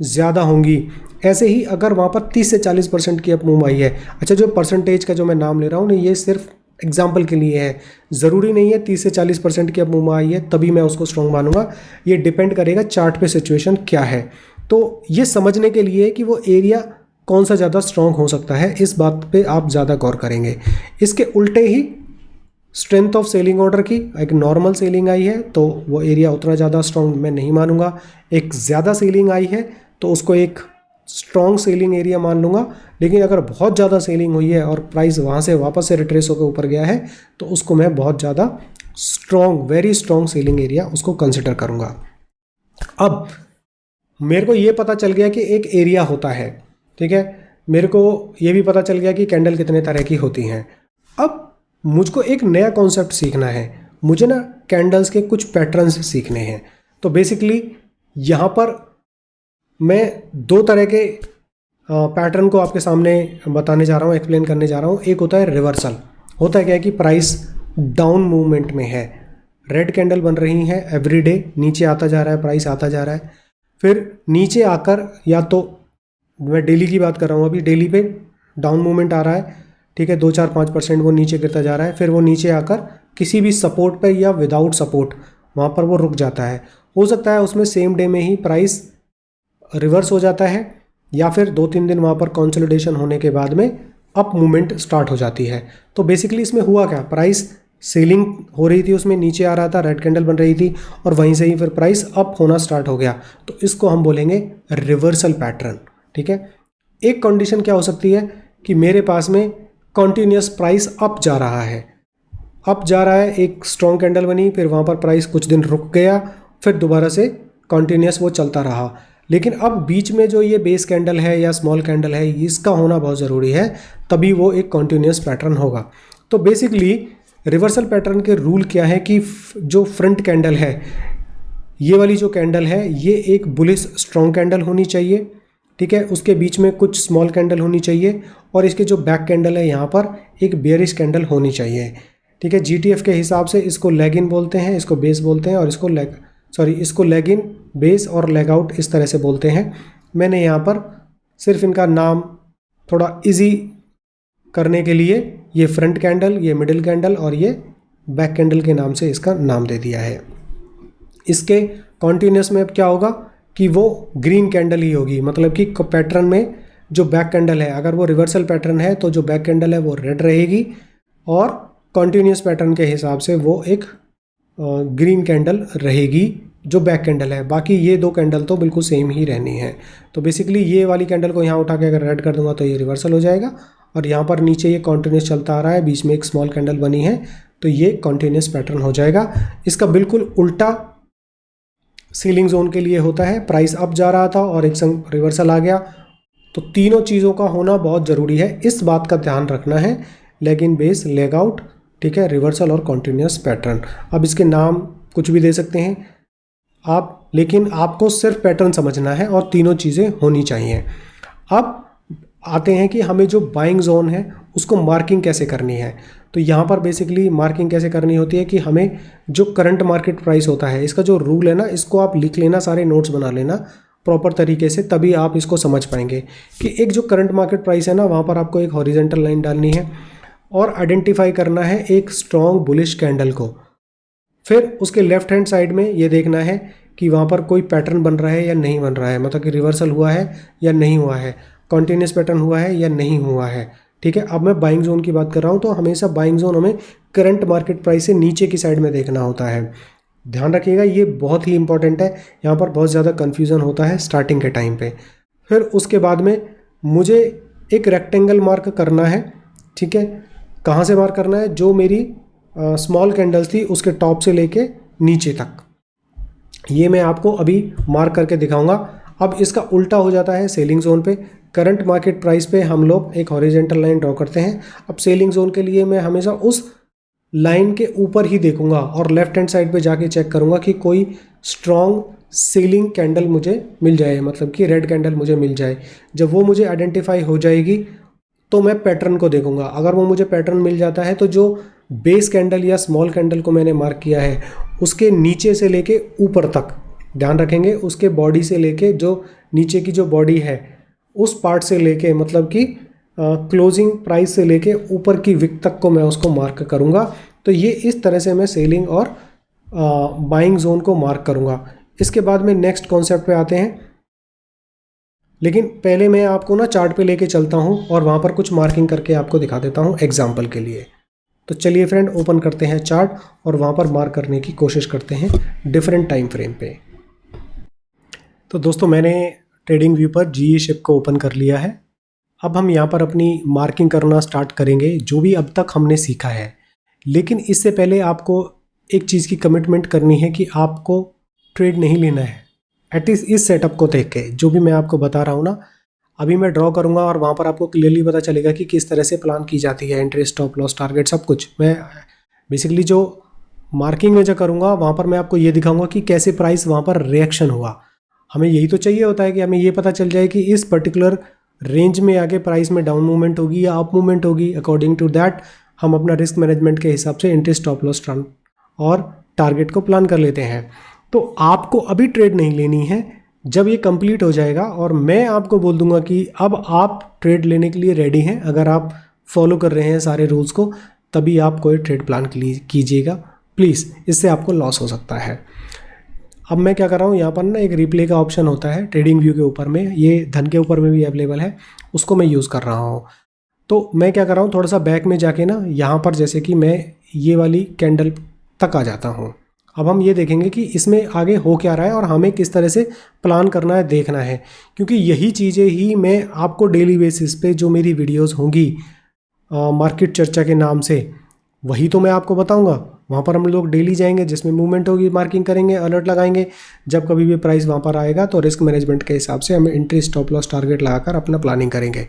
ज़्यादा होंगी। ऐसे ही अगर वहाँ पर 30 से 40% की अप मूव आई है, अच्छा जो परसेंटेज का जो मैं नाम ले रहा हूँ ना, ये सिर्फ एग्जाम्पल के लिए है, ज़रूरी नहीं है 30 से 40% की अप मूव आई है तभी मैं उसको स्ट्रॉन्ग मानूंगा। ये डिपेंड करेगा चार्ट पे सिचुएशन क्या है। तो ये समझने के लिए कि वो एरिया कौन सा ज़्यादा स्ट्रॉन्ग हो सकता है, इस बात पे आप ज़्यादा गौर करेंगे। इसके उल्टे ही स्ट्रेंथ ऑफ सेलिंग ऑर्डर की, एक नॉर्मल सेलिंग आई है तो वो एरिया उतना ज़्यादा स्ट्रॉन्ग मैं नहीं मानूंगा। एक ज़्यादा सेलिंग आई है तो उसको एक स्ट्रॉन्ग सेलिंग एरिया मान लूँगा। लेकिन अगर बहुत ज़्यादा सेलिंग हुई है और प्राइस वहाँ से वापस से रिट्रेस होकर ऊपर गया है तो उसको मैं बहुत ज़्यादा strong, very strong selling area उसको कंसिडर करूँगा। अब मेरे को ये पता चल गया कि एक एरिया होता है, ठीक है, मेरे को ये भी पता चल गया कि कैंडल कितने तरह की होती हैं। अब मुझको एक नया कॉन्सेप्ट सीखना है, मुझे ना कैंडल्स के कुछ पैटर्न्स सीखने हैं। तो बेसिकली यहाँ पर मैं 2 तरह के पैटर्न को आपके सामने बताने जा रहा हूँ, एक्सप्लेन करने जा रहा हूँ। एक होता है रिवर्सल। होता है क्या है कि प्राइस डाउन मूवमेंट में है, रेड कैंडल बन रही है एवरीडे, नीचे आता जा रहा है, प्राइस आता जा रहा है, फिर नीचे आकर, या तो मैं डेली की बात कर रहा हूँ, अभी डेली पे डाउन मूवमेंट आ रहा है, ठीक है, 2-4-5% वो नीचे गिरता जा रहा है, फिर वो नीचे आकर किसी भी सपोर्ट पर या विदाउट सपोर्ट वहाँ पर वो रुक जाता है। हो सकता है उसमें सेम डे में ही प्राइस रिवर्स हो जाता है या फिर 2-3 दिन वहाँ पर कंसोलिडेशन होने के बाद में अप मूवमेंट स्टार्ट हो जाती है। तो बेसिकली इसमें हुआ क्या, प्राइस सेलिंग हो रही थी, उसमें नीचे आ रहा था, रेड कैंडल बन रही थी और वहीं से ही फिर प्राइस अप होना स्टार्ट हो गया, तो इसको हम बोलेंगे रिवर्सल पैटर्न। ठीक है। एक कंडीशन क्या हो सकती है कि मेरे पास में कॉन्टिन्यूस प्राइस अप जा रहा है, अप जा रहा है, एक स्ट्रॉन्ग कैंडल बनी, फिर वहाँ पर प्राइस कुछ दिन रुक गया, फिर दोबारा से कॉन्टिन्यूस वो चलता रहा। लेकिन अब बीच में जो ये बेस कैंडल है या स्मॉल कैंडल है, इसका होना बहुत ज़रूरी है, तभी वो एक कॉन्टिन्यूस पैटर्न होगा। तो बेसिकली रिवर्सल पैटर्न के रूल क्या है कि जो फ्रंट कैंडल है, ये वाली जो कैंडल है, ये एक बुलिश स्ट्रॉन्ग कैंडल होनी चाहिए, ठीक है। उसके बीच में कुछ स्मॉल कैंडल होनी चाहिए, और इसके जो बैक कैंडल है यहाँ पर एक बेयरिश कैंडल होनी चाहिए, ठीक है। जीटीएफ के हिसाब से इसको लेग इन बोलते हैं, इसको बेस बोलते हैं, और इसको लेग इन, बेस और लेग आउट इस तरह से बोलते हैं। मैंने यहाँ पर सिर्फ इनका नाम थोड़ा इजी करने के लिए ये फ्रंट कैंडल, ये मिडिल कैंडल और ये बैक कैंडल के नाम से इसका नाम दे दिया है। इसके कॉन्टिन्यूस में अब क्या होगा कि वो ग्रीन कैंडल ही होगी, मतलब कि पैटर्न में जो बैक कैंडल है, अगर वो रिवर्सल पैटर्न है तो जो बैक कैंडल है वो रेड रहेगी, और कॉन्टिन्यूस पैटर्न के हिसाब से वो एक ग्रीन कैंडल रहेगी जो बैक कैंडल है। बाकी ये दो कैंडल तो बिल्कुल सेम ही रहनी है। तो बेसिकली ये वाली कैंडल को यहाँ उठा के अगर रेड कर दूंगा तो ये रिवर्सल हो जाएगा, और यहाँ पर नीचे ये कॉन्टिन्यूस चलता आ रहा है, बीच में एक स्मॉल कैंडल बनी है, तो ये कॉन्टिन्यूस पैटर्न हो जाएगा। इसका बिल्कुल उल्टा सीलिंग जोन के लिए होता है, प्राइस अप जा रहा था और एक संग रिवर्सल आ गया। तो तीनों चीज़ों का होना बहुत ज़रूरी है, इस बात का ध्यान रखना है, leg in, base, leg out, ठीक है, रिवर्सल और कॉन्टिन्यूस पैटर्न। अब इसके नाम कुछ भी दे सकते हैं आप, लेकिन आपको सिर्फ पैटर्न समझना है और तीनों चीज़ें होनी चाहिए। अब आते हैं कि हमें जो बाइंग जोन है उसको मार्किंग कैसे करनी है। तो यहाँ पर बेसिकली मार्किंग कैसे करनी होती है कि हमें जो करंट मार्केट प्राइस होता है, इसका जो रूल है ना, इसको आप लिख लेना, सारे नोट्स बना लेना प्रॉपर तरीके से, तभी आप इसको समझ पाएंगे कि एक जो करंट मार्केट प्राइस है ना, वहाँ पर आपको एक हॉरिजॉन्टल लाइन डालनी है और आइडेंटिफाई करना है एक स्ट्रॉन्ग बुलिश कैंडल को। फिर उसके लेफ्ट हैंड साइड में ये देखना है कि वहाँ पर कोई पैटर्न बन रहा है या नहीं बन रहा है, मतलब कि रिवर्सल हुआ है या नहीं हुआ है, कॉन्टिन्यूस पैटर्न हुआ है या नहीं हुआ है, ठीक है। अब मैं बाइंग जोन की बात कर रहा हूँ, तो हमेशा बाइंग जोन हमें करंट मार्केट प्राइस से नीचे की साइड में देखना होता है। ध्यान रखिएगा, ये बहुत ही इंपॉर्टेंट है, यहाँ पर बहुत ज़्यादा कन्फ्यूज़न होता है स्टार्टिंग के टाइम पे। फिर उसके बाद में मुझे एक रेक्टेंगल मार्क करना है, ठीक है। कहाँ से मार्क करना है? जो मेरी स्मॉल कैंडल्स थी उसके टॉप से लेके नीचे तक, ये मैं आपको अभी मार्क करके दिखाऊंगा। अब इसका उल्टा हो जाता है सेलिंग जोन पे। करंट मार्केट प्राइस पे हम लोग एक हॉरिजॉन्टल लाइन ड्रॉ करते हैं। अब सेलिंग जोन के लिए मैं हमेशा उस लाइन के ऊपर ही देखूंगा और लेफ्ट हैंड साइड पे जाके चेक करूंगा कि कोई स्ट्रॉन्ग सेलिंग कैंडल मुझे मिल जाए, मतलब कि रेड कैंडल मुझे मिल जाए। जब वो मुझे आइडेंटिफाई हो जाएगी तो मैं पैटर्न को देखूंगा। अगर वो मुझे पैटर्न मिल जाता है तो जो बेस कैंडल या स्मॉल कैंडल को मैंने मार्क किया है उसके नीचे से लेके ऊपर तक, ध्यान रखेंगे, उसके बॉडी से लेके जो नीचे की जो बॉडी है उस पार्ट से लेके, मतलब कि क्लोजिंग प्राइस से लेके ऊपर की विक तक को मैं उसको मार्क करूंगा। तो ये इस तरह से मैं सेलिंग और बाइंग जोन को मार्क करूंगा। इसके बाद में नेक्स्ट कॉन्सेप्ट पे आते हैं, लेकिन पहले मैं आपको ना चार्ट पे लेके चलता हूं और वहां पर कुछ मार्किंग करके आपको दिखा देता हूं एग्जाम्पल के लिए। तो चलिए फ्रेंड, ओपन करते हैं चार्ट और वहां पर मार्क करने की कोशिश करते हैं डिफरेंट टाइम फ्रेम पे। तो दोस्तों, मैंने ट्रेडिंग व्यू पर GE शिप को ओपन कर लिया है। अब हम यहाँ पर अपनी मार्किंग करना स्टार्ट करेंगे जो भी अब तक हमने सीखा है। लेकिन इससे पहले आपको एक चीज़ की कमिटमेंट करनी है कि आपको ट्रेड नहीं लेना है। एटलीस्ट इस सेटअप को देख के जो भी मैं आपको बता रहा हूँ ना, अभी मैं ड्रॉ करूँगा और वहाँ पर आपको क्लियरली पता चलेगा कि किस तरह से प्लान की जाती है, एंट्री, स्टॉप लॉस, टारगेट, सब कुछ। मैं बेसिकली जो मार्किंग में जो करूँगा वहाँ पर मैं आपको ये दिखाऊँगा कि कैसे प्राइस वहाँ पर रिएक्शन हुआ। हमें यही तो चाहिए होता है कि हमें ये पता चल जाए कि इस पर्टिकुलर रेंज में आगे प्राइस में डाउन मूवमेंट होगी या अप मूवमेंट होगी। अकॉर्डिंग टू दैट हम अपना रिस्क मैनेजमेंट के हिसाब से एंट्री, स्टॉप लॉस और टारगेट को प्लान कर लेते हैं। तो आपको अभी ट्रेड नहीं लेनी है, जब ये कंप्लीट हो जाएगा और मैं आपको बोल दूंगा कि अब आप ट्रेड लेने के लिए रेडी हैं, अगर आप फॉलो कर रहे हैं सारे रूल्स को, तभी आप कोई ट्रेड प्लान कीजिएगा प्लीज़, इससे आपको लॉस हो सकता है। अब मैं क्या कर रहा हूँ, यहाँ पर ना एक रिप्ले का ऑप्शन होता है ट्रेडिंग व्यू के ऊपर में, ये धन के ऊपर में भी अवेलेबल है, उसको मैं यूज़ कर रहा हूँ। तो मैं क्या कर रहा हूँ, थोड़ा सा बैक में जाके ना यहाँ पर जैसे कि मैं ये वाली कैंडल तक आ जाता हूँ। अब हम ये देखेंगे कि इसमें आगे हो क्या रहा है और हमें किस तरह से प्लान करना है, देखना है, क्योंकि यही चीज़ें ही मैं आपको डेली बेसिस पे जो मेरी वीडियोस होंगी मार्केट चर्चा के नाम से, वही तो मैं आपको बताऊंगा। वहाँ पर हम लोग डेली जाएंगे, जिसमें मूवमेंट होगी, मार्किंग करेंगे, अलर्ट लगाएंगे। जब कभी भी प्राइस वहाँ पर आएगा तो रिस्क मैनेजमेंट के हिसाब से हम एंट्री, स्टॉप लॉस, टारगेट लगाकर अपना प्लानिंग करेंगे।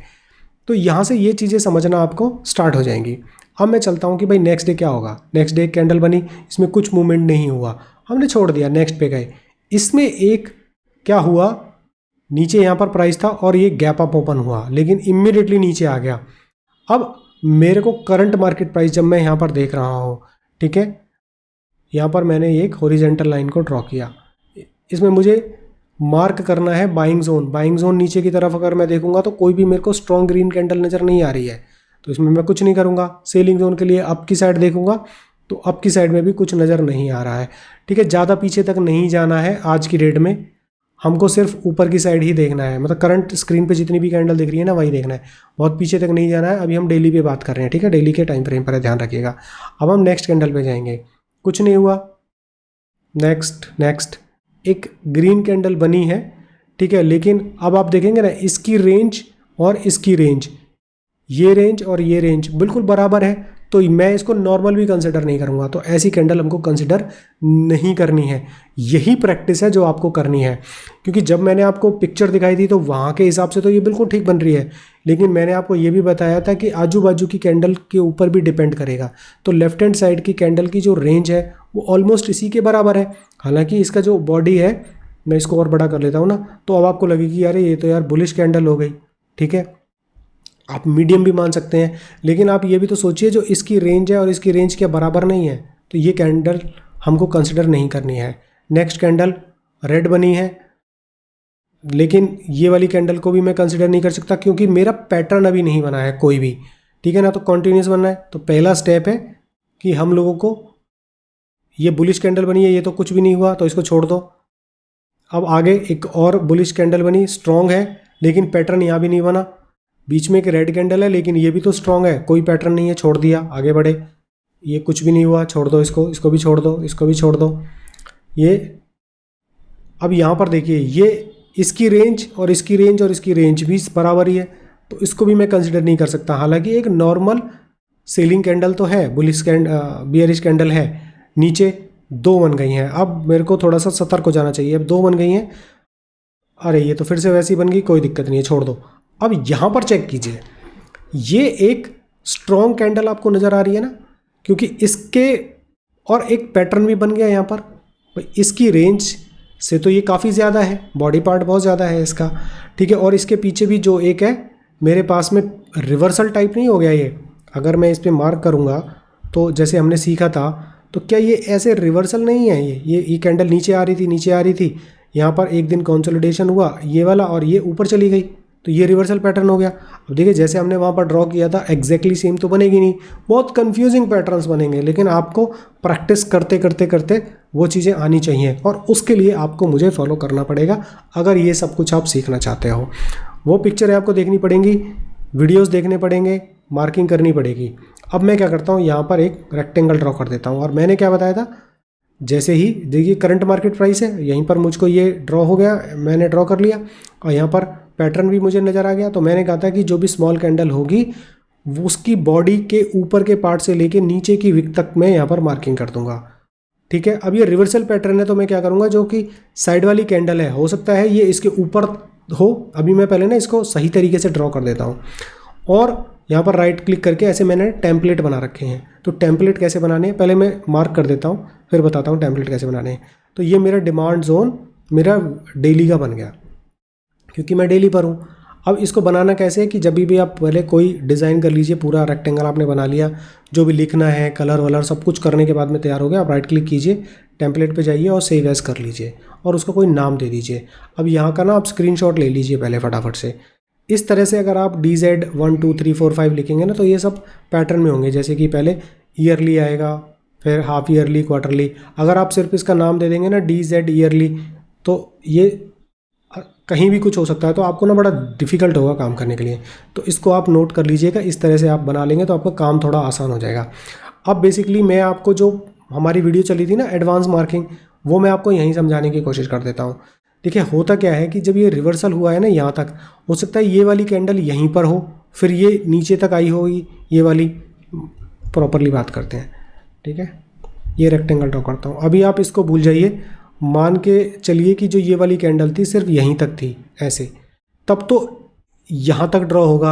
तो यहाँ से ये चीज़ें समझना आपको स्टार्ट हो जाएंगी। अब मैं चलता हूँ कि भाई नेक्स्ट डे क्या होगा। नेक्स्ट डे कैंडल बनी, इसमें कुछ मूवमेंट नहीं हुआ, हमने छोड़ दिया, नेक्स्ट पे गए। इसमें एक क्या हुआ, नीचे यहाँ पर प्राइस था और ये गैप अप ओपन हुआ, लेकिन इमीडिएटली नीचे आ गया। अब मेरे को करंट मार्केट प्राइस जब मैं यहाँ पर देख रहा हूँ, ठीक है, यहाँ पर मैंने एक हॉरिजॉन्टल लाइन को ड्रॉ किया, इसमें मुझे मार्क करना है बाइंग जोन। बाइंग जोन नीचे की तरफ अगर मैं देखूंगा तो कोई भी मेरे को स्ट्रॉन्ग ग्रीन कैंडल नज़र नहीं आ रही है, तो इसमें मैं कुछ नहीं करूँगा। सेलिंग जोन के लिए अप की साइड देखूंगा तो अप की साइड में भी कुछ नज़र नहीं आ रहा है, ठीक है। ज़्यादा पीछे तक नहीं जाना है आज की डेट में, हमको सिर्फ ऊपर की साइड ही देखना है, मतलब करंट स्क्रीन पे जितनी भी कैंडल दिख रही है ना वही देखना है, बहुत पीछे तक नहीं जाना है। अभी हम डेली पे बात कर रहे हैं, ठीक है, डेली के टाइम फ्रेम पर ध्यान रखिएगा। अब हम नेक्स्ट कैंडल पे जाएंगे, कुछ नहीं हुआ। नेक्स्ट एक ग्रीन कैंडल बनी है, ठीक है, लेकिन अब आप देखेंगे ना इसकी रेंज और इसकी रेंज, ये रेंज और ये रेंज बिल्कुल बराबर है, तो मैं इसको नॉर्मल भी कंसिडर नहीं करूँगा। तो ऐसी कैंडल हमको कंसिडर नहीं करनी है। यही प्रैक्टिस है जो आपको करनी है, क्योंकि जब मैंने आपको पिक्चर दिखाई थी तो वहाँ के हिसाब से तो ये बिल्कुल ठीक बन रही है, लेकिन मैंने आपको ये भी बताया था कि आजू बाजू की कैंडल के ऊपर भी डिपेंड करेगा। तो लेफ्ट हैंड साइड की कैंडल की जो रेंज है वो ऑलमोस्ट इसी के बराबर है। हालांकि इसका जो बॉडी है, मैं इसको और बड़ा कर लेता हूँ ना, तो अब आपको लगेगी अरे ये तो यार बुलिश कैंडल हो गई, ठीक है, आप मीडियम भी मान सकते हैं। लेकिन आप ये भी तो सोचिए जो इसकी रेंज है और इसकी रेंज के बराबर नहीं है, तो ये कैंडल हमको कंसिडर नहीं करनी है। नेक्स्ट कैंडल रेड बनी है, लेकिन ये वाली कैंडल को भी मैं कंसिडर नहीं कर सकता क्योंकि मेरा पैटर्न अभी नहीं बना है कोई भी, ठीक है ना। तो कॉन्टिन्यूस बनना है, तो पहला स्टेप है कि हम लोगों को, ये बुलिश कैंडल बनी है, ये तो कुछ भी नहीं हुआ तो इसको छोड़ दो। अब आगे एक और बुलिश कैंडल बनी, स्ट्रॉन्ग है लेकिन पैटर्न यहाँ भी नहीं बना। बीच में एक रेड कैंडल है लेकिन ये भी तो स्ट्रॉन्ग है, कोई पैटर्न नहीं है, छोड़ दिया, आगे बढ़े। ये कुछ भी नहीं हुआ, छोड़ दो इसको, इसको भी छोड़ दो, इसको भी छोड़ दो। ये अब यहाँ पर देखिए, ये इसकी रेंज और इसकी रेंज और इसकी रेंज भी बराबर ही है, तो इसको भी मैं कंसिडर नहीं कर सकता। हालांकि एक नॉर्मल सेलिंग कैंडल तो है, बुलिश बियरिश कैंडल है, नीचे दो बन गई हैं। अब मेरे को थोड़ा सा सतर्क हो जाना चाहिए। अब दो बन गई हैं, अरे ये तो फिर से वैसी बन गई, कोई दिक्कत नहीं है, छोड़ दो। अब यहाँ पर चेक कीजिए, ये एक स्ट्रॉन्ग कैंडल आपको नज़र आ रही है ना, क्योंकि इसके और एक पैटर्न भी बन गया यहाँ पर। इसकी रेंज से तो ये काफ़ी ज़्यादा है, बॉडी पार्ट बहुत ज़्यादा है इसका, ठीक है। और इसके पीछे भी जो एक है मेरे पास में, रिवर्सल टाइप नहीं हो गया ये। अगर मैं इस पर मार्क करूँगा तो जैसे हमने सीखा था, तो क्या ये ऐसे रिवर्सल नहीं है, ये कैंडल नीचे आ रही थी, नीचे आ रही थी, यहाँ पर एक दिन कंसोलिडेशन हुआ ये वाला और ये ऊपर चली गई, तो ये रिवर्सल पैटर्न हो गया। अब देखिए जैसे हमने वहाँ पर ड्रॉ किया था एग्जैक्टली सेम तो बनेगी नहीं, बहुत कंफ्यूजिंग पैटर्न्स बनेंगे। लेकिन आपको प्रैक्टिस करते करते करते वो चीज़ें आनी चाहिए, और उसके लिए आपको मुझे फॉलो करना पड़ेगा अगर ये सब कुछ आप सीखना चाहते हो। वो पिक्चरें आपको देखनी पड़ेंगी, वीडियोज़ देखने पड़ेंगे, मार्किंग करनी पड़ेगी। अब मैं क्या करता हूँ, यहाँ पर एक रेक्टेंगल ड्रॉ कर देता हूँ, और मैंने क्या बताया था, जैसे ही देखिए करंट मार्केट प्राइस है, यहीं पर मुझको ये ड्रॉ हो गया, मैंने ड्रॉ कर लिया, और यहाँ पर पैटर्न भी मुझे नज़र आ गया। तो मैंने कहा था कि जो भी स्मॉल कैंडल होगी उसकी बॉडी के ऊपर के पार्ट से लेके नीचे की विक तक मैं यहाँ पर मार्किंग कर दूंगा, ठीक है। अब ये रिवर्सल पैटर्न है, तो मैं क्या करूँगा, जो कि साइड वाली कैंडल है, हो सकता है ये इसके ऊपर हो। अभी मैं पहले ना इसको सही तरीके से ड्रॉ कर देता हूँ, और यहाँ पर राइट क्लिक करके ऐसे मैंने टेम्पलेट बना रखे हैं। तो टेम्पलेट कैसे बनाने हैं पहले मैं मार्क कर देता हूँ, फिर बताता हूँ टेम्पलेट कैसे बनाने हैं। तो ये मेरा डिमांड जोन मेरा डेली का बन गया, क्योंकि मैं डेली पर हूँ। अब इसको बनाना कैसे है कि जब भी आप पहले कोई डिज़ाइन कर लीजिए, पूरा रेक्टेंगल आपने बना लिया, जो भी लिखना है, कलर वलर सब कुछ करने के बाद में तैयार हो गया। आप राइट क्लिक कीजिए, टेम्पलेट पे जाइए और सेव एज कर लीजिए, और उसको कोई नाम दे दीजिए। अब यहाँ का ना आप स्क्रीनशॉट ले लीजिए पहले फटाफट से। इस तरह से अगर आप DZ 1 2 3 4 5 लिखेंगे ना, तो ये सब पैटर्न में होंगे। जैसे कि पहले ईयरली आएगा, फिर हाफ ईयरली, क्वार्टरली। अगर आप सिर्फ इसका नाम दे देंगे ना DZ ईयरली, तो ये कहीं भी कुछ हो सकता है, तो आपको ना बड़ा डिफ़िकल्ट होगा काम करने के लिए। तो इसको आप नोट कर लीजिएगा, इस तरह से आप बना लेंगे तो आपका काम थोड़ा आसान हो जाएगा। अब बेसिकली मैं आपको जो हमारी वीडियो चली थी ना एडवांस मार्किंग, वो मैं आपको यहीं समझाने की कोशिश कर देता हूँ। देखिए होता क्या है कि जब ये रिवर्सल हुआ है ना यहाँ तक, हो सकता है ये वाली कैंडल यहीं पर हो, फिर ये नीचे तक आई होगी ये वाली, प्रॉपरली बात करते हैं, ठीक है। ये रेक्टेंगल ड्रॉ करता हूँ। अभी आप इसको भूल जाइए, मान के चलिए कि जो ये वाली कैंडल थी सिर्फ यहीं तक थी ऐसे, तब तो यहाँ तक ड्रॉ होगा।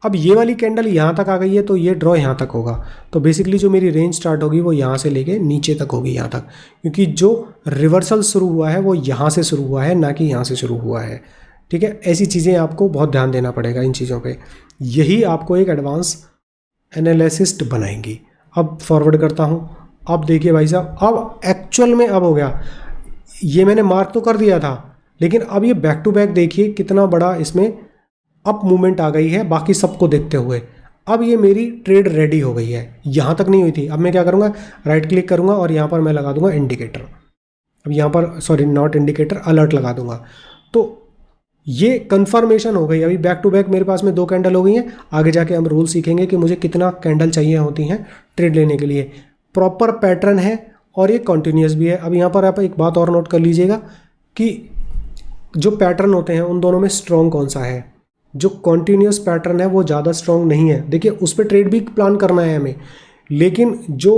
अब ये वाली कैंडल यहाँ तक आ गई है तो ये ड्रॉ यहाँ तक होगा। तो बेसिकली जो मेरी रेंज स्टार्ट होगी वो यहाँ से लेके नीचे तक होगी, यहाँ तक, क्योंकि जो रिवर्सल शुरू हुआ है वो यहाँ से शुरू हुआ है, ना कि यहाँ से शुरू हुआ है, ठीक है। ऐसी चीज़ें आपको बहुत ध्यान देना पड़ेगा इन चीज़ों पे, यही आपको एक एडवांस एनालिसिस्ट बनाएंगी। अब फॉरवर्ड करता हूँ। अब देखिए भाई साहब, अब एक्चुअल में अब हो गया, ये मैंने मार्क तो कर दिया था, लेकिन अब ये बैक टू बैक देखिए कितना बड़ा इसमें अप मूवमेंट आ गई है बाकी सबको देखते हुए। अब ये मेरी ट्रेड रेडी हो गई है, यहाँ तक नहीं हुई थी। अब मैं क्या करूँगा, राइट क्लिक करूँगा और यहाँ पर मैं लगा दूंगा इंडिकेटर। अब यहाँ पर सॉरी नॉट इंडिकेटर, अलर्ट लगा दूंगा। तो ये कंफर्मेशन हो गई। अभी बैक टू बैक मेरे पास में 2 कैंडल हो गई हैं। आगे जाके हम रूल सीखेंगे कि मुझे कितना कैंडल चाहिए होती हैं ट्रेड लेने के लिए। प्रॉपर पैटर्न है और ये कॉन्टिन्यूस भी है। अब यहाँ पर आप एक बात और नोट कर लीजिएगा कि जो पैटर्न होते हैं उन दोनों में स्ट्रॉन्ग कौन सा है। जो कॉन्टिन्यूस पैटर्न है वो ज़्यादा स्ट्रॉन्ग नहीं है। देखिए उस पर ट्रेड भी प्लान करना है हमें, लेकिन जो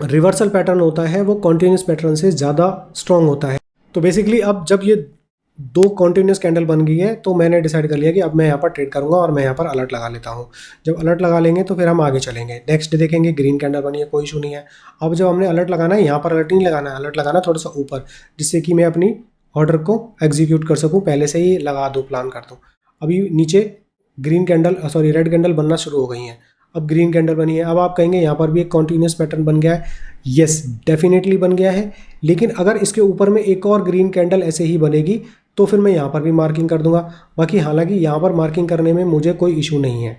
रिवर्सल पैटर्न होता है वो कॉन्टिन्यूस पैटर्न से ज़्यादा स्ट्रॉन्ग होता है। तो बेसिकली अब जब ये 2 कॉन्टिन्यूस कैंडल बन गई है तो मैंने डिसाइड कर लिया कि अब मैं यहाँ पर ट्रेड करूँगा और मैं यहाँ पर अलर्ट लगा लेता हूँ। जब अलर्ट लगा लेंगे तो फिर हम आगे चलेंगे। नेक्स्ट डे देखेंगे ग्रीन कैंडल बनी है, कोई इशू नहीं है। अब जब हमने अलर्ट लगाना है, यहाँ पर अलर्ट नहीं लगाना है, अलर्ट लगाना है थोड़ा सा ऊपर, जिससे कि मैं अपनी ऑर्डर को एग्जीक्यूट कर सकूँ, पहले से ही लगा दूँ, प्लान कर दूँ। अभी नीचे green candle sorry red candle बनना शुरू हो गई हैं। अब ग्रीन कैंडल बनी है। अब आप कहेंगे यहाँ पर भी एक कॉन्टिन्यूस पैटर्न बन गया है। यस, डेफिनेटली बन गया है, लेकिन अगर इसके ऊपर में एक और ग्रीन कैंडल ऐसे ही बनेगी तो फिर मैं यहाँ पर भी मार्किंग कर दूंगा। बाकी हालांकि यहाँ पर मार्किंग करने में मुझे कोई इशू नहीं है,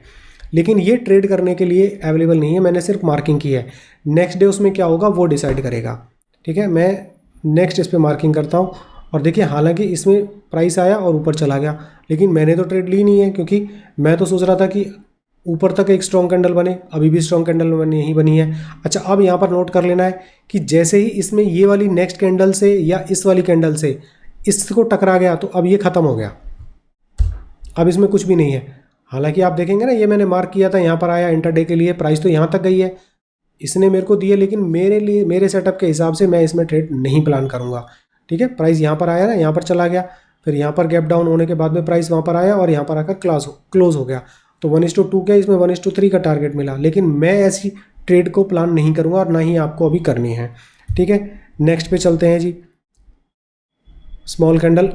लेकिन ये ट्रेड करने के लिए अवेलेबल नहीं है, मैंने सिर्फ मार्किंग की है। नेक्स्ट डे उसमें क्या होगा वो डिसाइड करेगा, ठीक है। मैं नेक्स्ट इस पर मार्किंग करता हूँ और देखिए हालांकि इसमें प्राइस आया और ऊपर चला गया, लेकिन मैंने तो ट्रेड ली नहीं है, क्योंकि मैं तो सोच रहा था कि ऊपर तक एक स्ट्रॉन्ग कैंडल बने। अभी भी स्ट्रॉन्ग कैंडल नहीं बनी है। अच्छा, अब यहाँ पर नोट कर लेना है कि जैसे ही इसमें ये वाली नेक्स्ट कैंडल से या इस वाली कैंडल से इसको टकरा गया तो अब ये ख़त्म हो गया, अब इसमें कुछ भी नहीं है। हालांकि आप देखेंगे ना, ये मैंने मार्क किया था, यहाँ पर आया इंटरडे के लिए, प्राइस तो यहाँ तक गई है, इसने मेरे को दी है, लेकिन मेरे लिए मेरे सेटअप के हिसाब से मैं इसमें ट्रेड नहीं प्लान करूँगा, ठीक है। प्राइस यहाँ पर आया ना, यहाँ पर चला गया, फिर यहाँ पर गैप डाउन होने के बाद में प्राइस वहाँ पर आया और यहाँ पर आकर क्लोज हो गया। तो 1:2 क्या, इसमें 1:3 का टारगेट मिला, लेकिन मैं ऐसी ट्रेड को प्लान नहीं करूँगा और ना ही आपको अभी करनी है, ठीक है। नेक्स्ट पे चलते हैं जी। स्मॉल कैंडल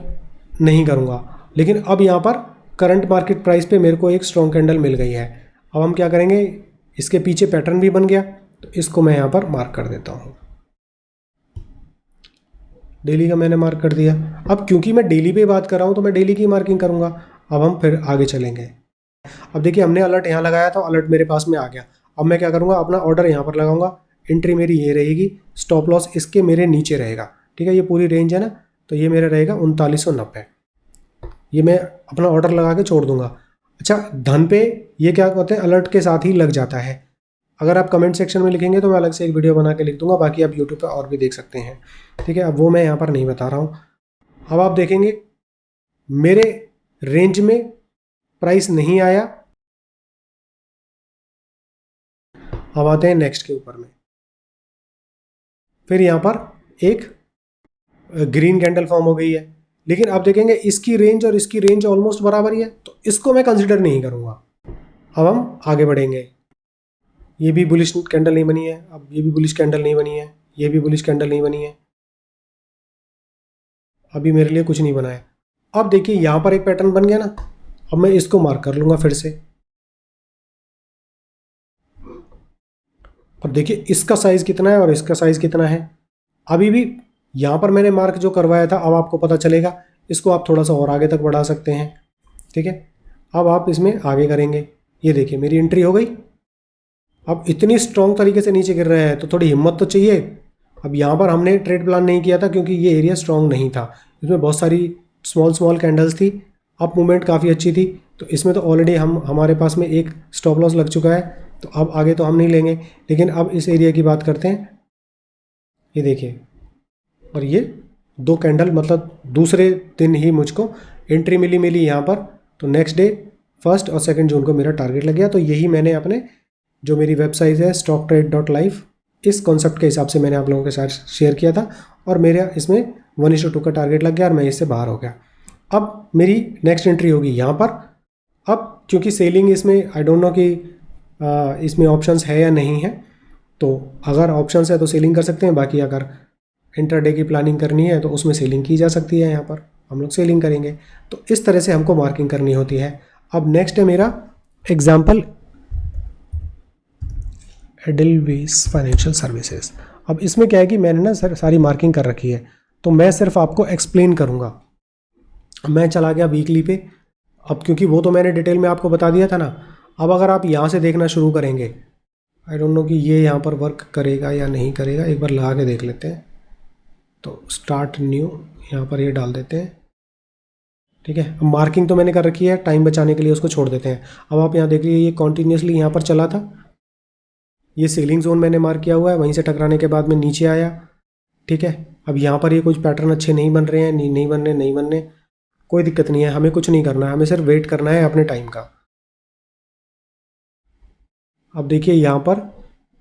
नहीं करूँगा, लेकिन अब यहाँ पर करंट मार्केट प्राइस पे मेरे को एक स्ट्रॉन्ग कैंडल मिल गई है। अब हम क्या करेंगे, इसके पीछे पैटर्न भी बन गया तो इसको मैं यहाँ पर मार्क कर देता हूँ। डेली का मैंने मार्क कर दिया। अब क्योंकि मैं डेली पे बात कर रहा हूँ तो मैं डेली की मार्किंग करूँगा। अब हम फिर आगे चलेंगे। अब देखिए हमने अलर्ट यहाँ लगाया था, अलर्ट मेरे पास में आ गया। अब मैं क्या करूँगा, अपना ऑर्डर यहाँ पर लगाऊंगा, एंट्री मेरी ये रहेगी, स्टॉप लॉस इसके मेरे नीचे रहेगा, ठीक है। ये पूरी रेंज है ना, तो ये मेरा रहेगा 3990। ये मैं अपना ऑर्डर लगा के छोड़ दूंगा। अच्छा, धन पे ये क्या कहते हैं, अलर्ट के साथ ही लग जाता है। अगर आप कमेंट सेक्शन में लिखेंगे तो मैं अलग से एक वीडियो बना के लिख दूंगा, बाकी आप यूट्यूब पे और भी देख सकते हैं, ठीक है। अब वो मैं यहाँ पर नहीं बता रहा हूँ। अब आप देखेंगे मेरे रेंज में प्राइस नहीं आया। अब आते हैं नेक्स्ट के ऊपर में, फिर यहाँ पर एक ग्रीन कैंडल फॉर्म हो गई है, लेकिन आप देखेंगे इसकी रेंज और इसकी रेंज ऑलमोस्ट बराबर ही है, तो इसको मैं कंसिडर नहीं करूँगा। अब हम आगे बढ़ेंगे। ये भी बुलिश कैंडल नहीं बनी है, अब ये भी बुलिश कैंडल नहीं बनी है, ये भी बुलिश कैंडल नहीं बनी है, अभी मेरे लिए कुछ नहीं बना है। अब देखिए यहाँ पर एक पैटर्न बन गया ना, अब मैं इसको मार्क कर लूँगा फिर से। अब देखिए इसका साइज़ कितना है और इसका साइज़ कितना है। अभी भी यहाँ पर मैंने मार्क जो करवाया था, अब आपको पता चलेगा। इसको आप थोड़ा सा और आगे तक बढ़ा सकते हैं, ठीक है। अब आप इसमें आगे करेंगे। ये देखिए मेरी एंट्री हो गई। अब इतनी स्ट्रॉन्ग तरीके से नीचे गिर रहे हैं तो थोड़ी हिम्मत तो चाहिए। अब यहाँ पर हमने ट्रेड प्लान नहीं किया था क्योंकि ये एरिया स्ट्रॉन्ग नहीं था, इसमें बहुत सारी स्मॉल कैंडल्स थी, अप मूवमेंट काफ़ी अच्छी थी, तो इसमें तो ऑलरेडी हमारे पास में एक स्टॉप लॉस लग चुका है, तो अब आगे तो हम नहीं लेंगे। लेकिन अब इस एरिया की बात करते हैं। ये देखिए, और ये 2 कैंडल मतलब दूसरे दिन ही मुझको एंट्री मिली यहाँ पर, तो नेक्स्ट डे 1 और 2 जून को मेरा टारगेट लग गया। तो यही मैंने अपने जो मेरी वेबसाइट है stocktrade.life, इस कॉन्सेप्ट के हिसाब से मैंने आप लोगों के साथ शेयर किया था और मेरा इसमें 1:2 का टारगेट लग गया और मैं इससे बाहर हो गया। अब मेरी नेक्स्ट एंट्री होगी यहाँ पर। अब क्योंकि सेलिंग इसमें आई डोंट नो कि इसमें ऑप्शंस है या नहीं है, तो अगर ऑप्शंस है तो सेलिंग कर सकते हैं, बाकी अगर इंटरडे की प्लानिंग करनी है तो उसमें सेलिंग की जा सकती है। यहाँ पर हम लोग सेलिंग करेंगे। तो इस तरह से हमको मार्किंग करनी होती है। अब नेक्स्ट है मेरा एग्जाम्पल एडलवेस फाइनेंशियल सर्विसेज। अब इसमें क्या है कि मैंने ना सारी मार्किंग कर रखी है, तो मैं सिर्फ आपको एक्सप्लेन करूँगा। मैं चला गया वीकली पे। अब क्योंकि वो तो मैंने डिटेल में आपको बता दिया था ना, अब अगर आप यहाँ से देखना शुरू करेंगे, आई डोंट नो कि ये यहाँ पर वर्क करेगा या नहीं करेगा, एक बार लगा के देख लेते हैं। तो स्टार्ट न्यू यहाँ पर ये डाल देते हैं, ठीक है। अब मार्किंग तो मैंने कर रखी है, टाइम बचाने के लिए उसको छोड़ देते हैं। अब आप यहाँ देख लीजिए, ये कॉन्टीन्यूसली यहाँ पर चला था, ये सेलिंग जोन मैंने मार्क किया हुआ है, वहीं से टकराने के बाद में नीचे आया, ठीक है। अब यहाँ पर ये कुछ पैटर्न अच्छे नहीं बन रहे हैं, नहीं बनने, कोई दिक्कत नहीं है, हमें कुछ नहीं करना है, हमें सिर्फ वेट करना है अपने टाइम का। अब देखिए यहाँ पर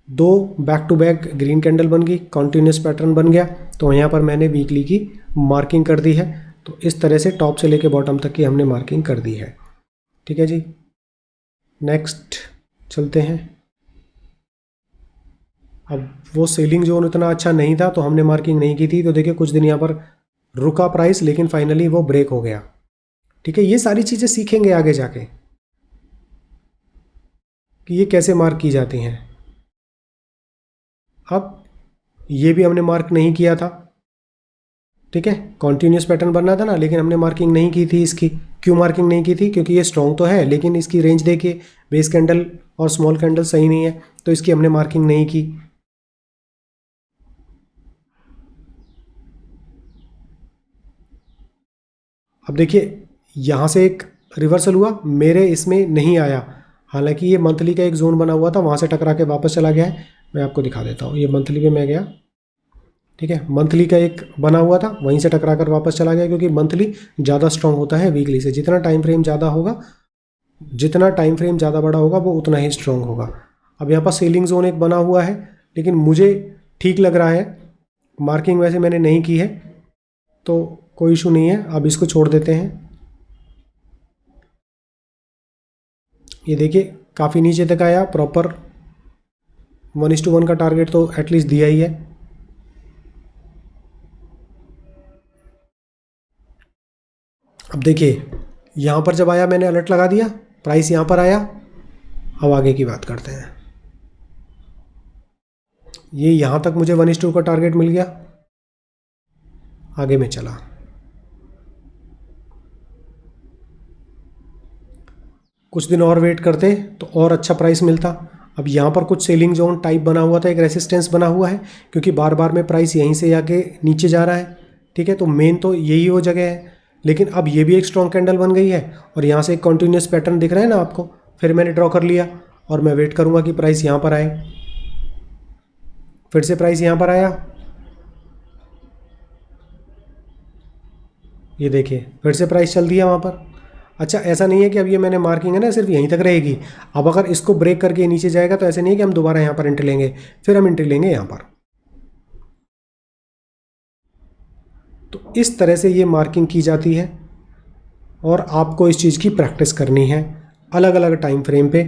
2 back to back green candle बन गई, कॉन्टीन्यूस पैटर्न बन गया। तो यहाँ पर मैंने वीकली की मार्किंग कर दी है। तो इस तरह से टॉप से लेके बॉटम तक की हमने मार्किंग कर दी है, ठीक है जी। नेक्स्ट चलते हैं। अब वो सेलिंग जोन इतना अच्छा नहीं था तो हमने मार्किंग नहीं की थी। तो देखिए कुछ दिन यहाँ पर रुका प्राइस, लेकिन फाइनली वो ब्रेक हो गया, ठीक है। ये सारी चीज़ें सीखेंगे आगे जाके कि ये कैसे मार्क की जाती हैं। अब ये भी हमने मार्क नहीं किया था, ठीक है। कॉन्टीन्यूस पैटर्न बनना था ना, लेकिन हमने मार्किंग नहीं की थी इसकी। क्यों मार्किंग नहीं की थी? क्योंकि ये स्ट्रॉन्ग तो है, लेकिन इसकी रेंज देखिए, बेस कैंडल और स्मॉल कैंडल सही नहीं है, तो इसकी हमने मार्किंग नहीं की। अब देखिए यहाँ से एक रिवर्सल हुआ, मेरे इसमें नहीं आया, हालांकि ये मंथली का एक जोन बना हुआ था, वहाँ से टकरा के वापस चला गया है। मैं आपको दिखा देता हूँ, ये मंथली पे मैं गया, ठीक है। मंथली का एक बना हुआ था, वहीं से टकरा कर वापस चला गया, क्योंकि मंथली ज़्यादा स्ट्रॉन्ग होता है वीकली से। जितना टाइम फ्रेम ज़्यादा बड़ा होगा वो उतना ही स्ट्रॉन्ग होगा। अब यहाँ पर सेलिंग जोन एक बना हुआ है, लेकिन मुझे ठीक लग रहा है, मार्किंग वैसे मैंने नहीं की है तो कोई इशू नहीं है। अब इसको छोड़ देते हैं। ये देखिए काफ़ी नीचे तक आया, प्रॉपर 1:1 का टारगेट तो एटलीस्ट दिया ही है। अब देखिए यहाँ पर जब आया मैंने अलर्ट लगा दिया, प्राइस यहाँ पर आया। अब आगे की बात करते हैं। ये यहाँ तक मुझे 1:2 का टारगेट मिल गया, आगे में चला। कुछ दिन और वेट करते तो और अच्छा प्राइस मिलता। अब यहाँ पर कुछ सेलिंग जोन टाइप बना हुआ था, एक रेसिस्टेंस बना हुआ है, क्योंकि बार बार में प्राइस यहीं से आके नीचे जा रहा है, ठीक है। तो मेन तो यही वो जगह है, लेकिन अब ये भी एक स्ट्रॉन्ग कैंडल बन गई है और यहाँ से एक कॉन्टीन्यूस पैटर्न दिख रहा है ना आपको। फिर मैंने ड्रॉ कर लिया और मैं वेट करूँगा कि प्राइस यहाँ पर आए। फिर से प्राइस यहाँ पर आया, ये देखिए फिर से प्राइस चल दिया वहाँ पर। अच्छा, ऐसा नहीं है कि अब ये मैंने मार्किंग है ना सिर्फ यहीं तक रहेगी। अब अगर इसको ब्रेक करके नीचे जाएगा तो ऐसे नहीं है कि हम दोबारा यहाँ पर एंट्री लेंगे, फिर हम एंट्री लेंगे यहाँ पर। तो इस तरह से ये मार्किंग की जाती है और आपको इस चीज़ की प्रैक्टिस करनी है अलग अलग टाइम फ्रेम पे।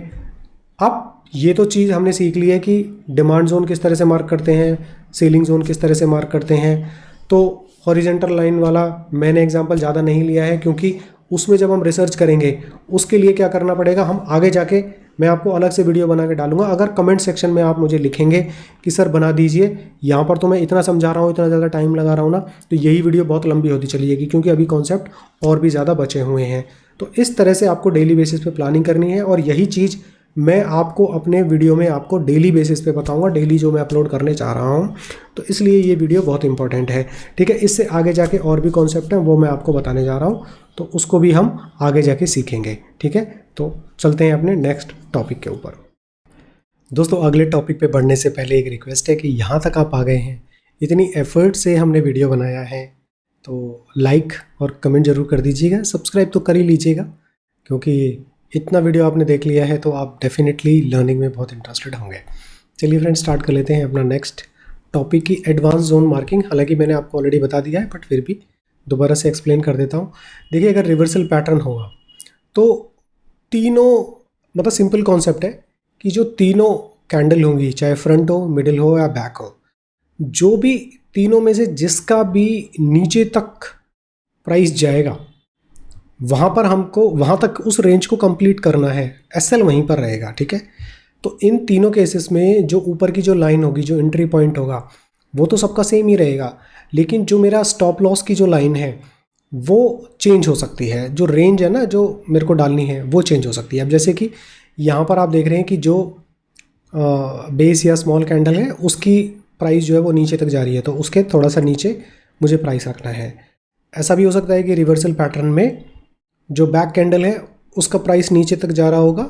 अब ये तो चीज़ हमने सीख ली है कि डिमांड जोन किस तरह से मार्क करते हैं, सेलिंग जोन किस तरह से मार्क करते हैं। तो हॉरिजॉन्टल लाइन वाला मैंने एग्जांपल ज़्यादा नहीं लिया है, क्योंकि उसमें जब हम रिसर्च करेंगे उसके लिए क्या करना पड़ेगा, हम आगे जाके मैं आपको अलग से वीडियो बना के डालूंगा। अगर कमेंट सेक्शन में आप मुझे लिखेंगे कि सर बना दीजिए, यहाँ पर तो मैं इतना समझा रहा हूँ, इतना ज़्यादा टाइम लगा रहा हूँ ना, तो यही वीडियो बहुत लंबी होती चली जाएगी, क्योंकि अभी कॉन्सेप्ट और भी ज़्यादा बचे हुए हैं। तो इस तरह से आपको डेली बेसिस पे प्लानिंग करनी है, और यही चीज़ मैं आपको अपने वीडियो में आपको डेली बेसिस पे बताऊंगा, डेली जो मैं अपलोड करने चाह रहा हूं। तो इसलिए ये वीडियो बहुत इंपॉर्टेंट है, ठीक है। इससे आगे जाके और भी कॉन्सेप्ट हैं वो मैं आपको बताने जा रहा हूं, तो उसको भी हम आगे जाके सीखेंगे, ठीक है। तो चलते हैं अपने नेक्स्ट टॉपिक के ऊपर। दोस्तों, अगले टॉपिक पे बढ़ने से पहले एक रिक्वेस्ट है कि यहाँ तक आप आ गए हैं, इतनी एफर्ट से हमने वीडियो बनाया है, तो लाइक और कमेंट ज़रूर कर दीजिएगा, सब्सक्राइब तो कर ही लीजिएगा। क्योंकि इतना वीडियो आपने देख लिया है तो आप डेफिनेटली लर्निंग में बहुत इंटरेस्टेड होंगे। चलिए फ्रेंड्स, स्टार्ट कर लेते हैं अपना नेक्स्ट टॉपिक की एडवांस जोन मार्किंग। हालांकि मैंने आपको ऑलरेडी बता दिया है, बट फिर भी दोबारा से एक्सप्लेन कर देता हूँ। देखिए, अगर रिवर्सल पैटर्न होगा तो तीनों, मतलब सिंपल कॉन्सेप्ट है कि जो तीनों कैंडल होंगी, चाहे फ्रंट हो, मिडिल हो या बैक हो, जो भी तीनों में से जिसका भी नीचे तक प्राइस जाएगा वहाँ पर हमको वहाँ तक उस रेंज को कंप्लीट करना है। एसएल वहीं पर रहेगा, ठीक है। तो इन तीनों केसेस में जो ऊपर की जो लाइन होगी, जो एंट्री पॉइंट होगा, वो तो सबका सेम ही रहेगा, लेकिन जो मेरा स्टॉप लॉस की जो लाइन है वो चेंज हो सकती है। जो रेंज है ना, जो मेरे को डालनी है, वो चेंज हो सकती है। अब जैसे कि यहाँ पर आप देख रहे हैं कि जो बेस या स्मॉल कैंडल है उसकी प्राइस जो है वो नीचे तक जा रही है, तो उसके थोड़ा सा नीचे मुझे प्राइस रखना है। ऐसा भी हो सकता है कि रिवर्सल पैटर्न में जो बैक कैंडल है उसका प्राइस नीचे तक जा रहा होगा,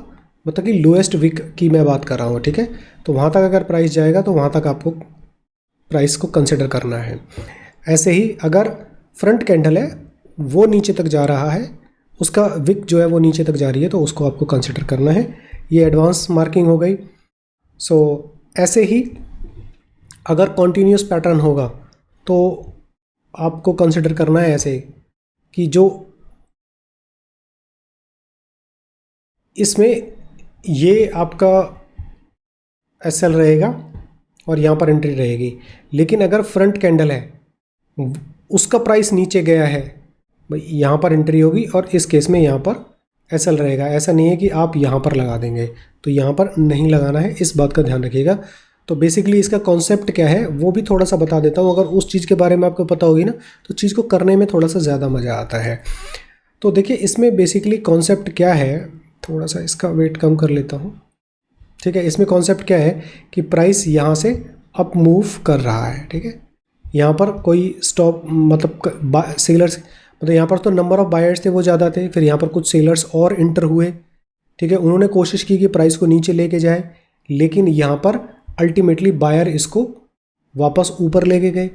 मतलब कि लोएस्ट विक की मैं बात कर रहा हूँ, ठीक है। तो वहाँ तक अगर प्राइस जाएगा तो वहाँ तक आपको प्राइस को कंसिडर करना है। ऐसे ही अगर फ्रंट कैंडल है वो नीचे तक जा रहा है, उसका विक जो है वो नीचे तक जा रही है, तो उसको आपको कंसिडर करना है। ये एडवांस मार्किंग हो गई। सो ऐसे ही अगर कॉन्टीन्यूस पैटर्न होगा तो आपको कंसिडर करना है ऐसे कि जो इसमें ये आपका एसएल रहेगा और यहाँ पर एंट्री रहेगी। लेकिन अगर फ्रंट कैंडल है उसका प्राइस नीचे गया है, भाई यहाँ पर एंट्री होगी और इस केस में यहाँ पर एसएल रहेगा। ऐसा नहीं है कि आप यहाँ पर लगा देंगे, तो यहाँ पर नहीं लगाना है, इस बात का ध्यान रखिएगा। तो बेसिकली इसका कॉन्सेप्ट क्या है वो भी थोड़ा सा बता देता हूँ। अगर उस चीज़ के बारे में आपको पता होगी ना, तो चीज़ को करने में थोड़ा सा ज़्यादा मज़ा आता है। तो देखिए, इसमें बेसिकली कॉन्सेप्ट क्या है, थोड़ा सा इसका वेट कम कर लेता हूँ, ठीक है। इसमें कॉन्सेप्ट क्या है कि प्राइस यहाँ से अप मूव कर रहा है, ठीक है। यहाँ पर कोई स्टॉप, मतलब सेलर्स, मतलब यहाँ पर तो नंबर ऑफ बायर्स थे वो ज़्यादा थे, फिर यहाँ पर कुछ सेलर्स और इंटर हुए, ठीक है। उन्होंने कोशिश की कि प्राइस को नीचे लेके जाए, लेकिन यहाँ पर अल्टीमेटली बायर इसको वापस ऊपर लेके गए।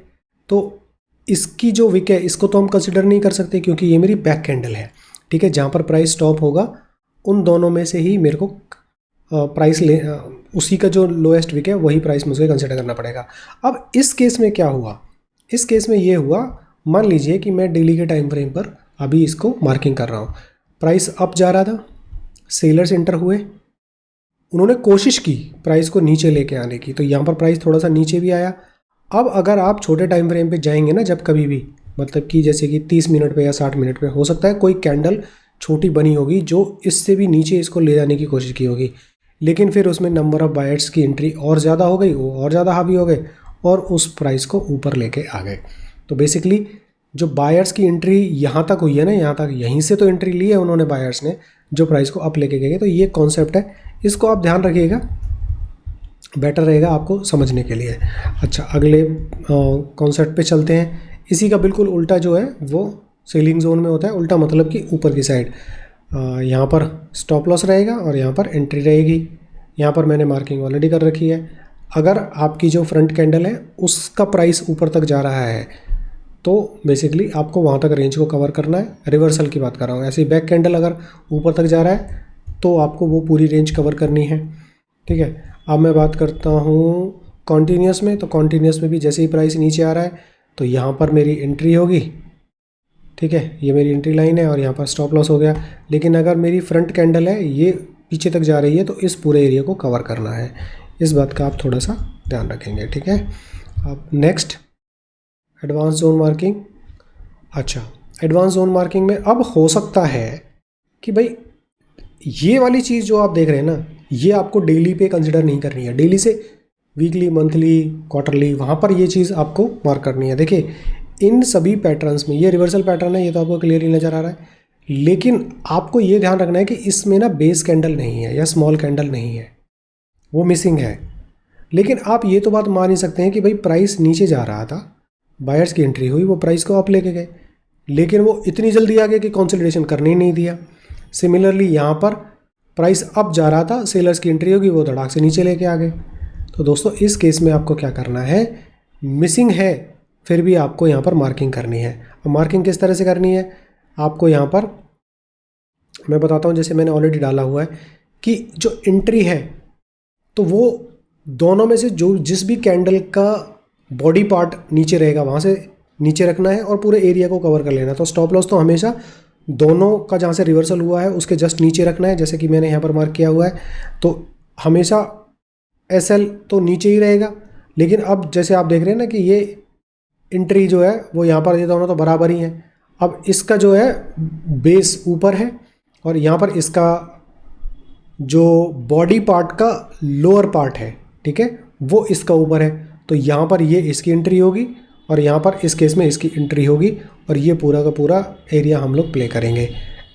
तो इसकी जो विक है इसको तो हम कंसिडर नहीं कर सकते, क्योंकि ये मेरी बैक कैंडल है, ठीक है। जहाँ पर प्राइस स्टॉप होगा उन दोनों में से ही मेरे को प्राइस उसी का जो लोएस्ट विक है वही प्राइस मुझे कंसिडर करना पड़ेगा। अब इस केस में क्या हुआ, इस केस में ये हुआ, मान लीजिए कि मैं डेली के टाइम फ्रेम पर अभी इसको मार्किंग कर रहा हूँ। प्राइस अप जा रहा था, सेलर्स एंटर हुए, उन्होंने कोशिश की प्राइस को नीचे लेके आने की, तो यहाँ पर प्राइस थोड़ा सा नीचे भी आया। अब अगर आप छोटे टाइम फ्रेम पे जाएंगे ना, जब कभी भी, मतलब कि जैसे कि 30 मिनट पे या 60 मिनट पे, हो सकता है कोई कैंडल छोटी बनी होगी जो इससे भी नीचे इसको ले जाने की कोशिश की होगी, लेकिन फिर उसमें नंबर ऑफ़ बायर्स की एंट्री और ज़्यादा हो गई, वो और ज़्यादा हावी हो गए और उस प्राइस को ऊपर लेके आ गए। तो बेसिकली जो बायर्स की एंट्री यहाँ तक हुई है ना, यहाँ तक, यहीं से तो एंट्री ली है उन्होंने बायर्स ने, जो प्राइस को अप लेके गए। तो ये कॉन्सेप्ट है, इसको आप ध्यान रखिएगा, बेटर रहेगा आपको समझने के लिए। अच्छा, अगले कॉन्सेप्ट पे चलते हैं। इसी का बिल्कुल उल्टा जो है वो सेलिंग जोन में होता है। उल्टा मतलब कि ऊपर की साइड यहाँ पर स्टॉप लॉस रहेगा और यहाँ पर एंट्री रहेगी। यहाँ पर मैंने मार्किंग ऑलरेडी कर रखी है। अगर आपकी जो फ्रंट कैंडल है उसका प्राइस ऊपर तक जा रहा है तो बेसिकली आपको वहाँ तक रेंज को कवर करना है। रिवर्सल की बात कर रहा हूँ। ऐसे ही बैक कैंडल अगर ऊपर तक जा रहा है तो आपको वो पूरी रेंज कवर करनी है, ठीक है। अब मैं बात करता हूँ कॉन्टीन्यूस में। तो कॉन्टीन्यूस में भी जैसे ही प्राइस नीचे आ रहा है तो यहाँ पर मेरी एंट्री होगी, ठीक है। ये मेरी एंट्री लाइन है और यहाँ पर स्टॉप लॉस हो गया। लेकिन अगर मेरी फ्रंट कैंडल है ये पीछे तक जा रही है तो इस पूरे एरिया को कवर करना है। इस बात का आप थोड़ा सा ध्यान रखेंगे, ठीक है। अब नेक्स्ट, एडवांस जोन मार्किंग। अच्छा, एडवांस जोन मार्किंग में अब हो सकता है कि भाई ये वाली चीज़ जो आप देख रहे हैं ना, ये आपको डेली पे कंसिडर नहीं करनी है। डेली से वीकली, मंथली, क्वार्टरली, वहाँ पर ये चीज़ आपको मार्क करनी है। देखिए, इन सभी पैटर्न्स में ये रिवर्सल पैटर्न है, ये तो आपको क्लियरली नज़र आ रहा है, लेकिन आपको ये ध्यान रखना है कि इसमें ना बेस कैंडल नहीं है या स्मॉल कैंडल नहीं है, वो मिसिंग है। लेकिन आप ये तो बात मान ही सकते हैं कि भाई प्राइस नीचे जा रहा था, बायर्स की एंट्री हुई, वो प्राइस को अप लेके गए, लेकिन वो इतनी जल्दी आ गए कि कंसोलिडेशन करने ही नहीं दिया। सिमिलरली यहाँ पर प्राइस अप जा रहा था, सेलर्स की एंट्री होगी, वो धड़ाक से नीचे लेके आ गए। तो दोस्तों इस केस में आपको क्या करना है, मिसिंग है फिर भी आपको यहाँ पर मार्किंग करनी है। अब मार्किंग किस तरह से करनी है, आपको यहाँ पर मैं बताता हूँ, जैसे मैंने ऑलरेडी डाला हुआ है कि जो एंट्री है तो वो दोनों में से जो जिस भी कैंडल का बॉडी पार्ट नीचे रहेगा वहाँ से नीचे रखना है और पूरे एरिया को कवर कर लेना है। तो स्टॉप लॉस तो हमेशा दोनों का जहाँ से रिवर्सल हुआ है उसके जस्ट नीचे रखना है, जैसे कि मैंने यहाँ पर मार्क किया हुआ है। तो हमेशा SL तो नीचे ही रहेगा, लेकिन अब जैसे आप देख रहे हैं ना कि ये एंट्री जो है वो यहाँ पर, ये दोनों तो बराबर ही है। अब इसका जो है बेस ऊपर है और यहाँ पर इसका जो बॉडी पार्ट का लोअर पार्ट है, ठीक है, वो इसका ऊपर है। तो यहाँ पर ये इसकी एंट्री होगी और यहाँ पर इस केस में इसकी एंट्री होगी और ये पूरा का पूरा एरिया हम लोग प्ले करेंगे।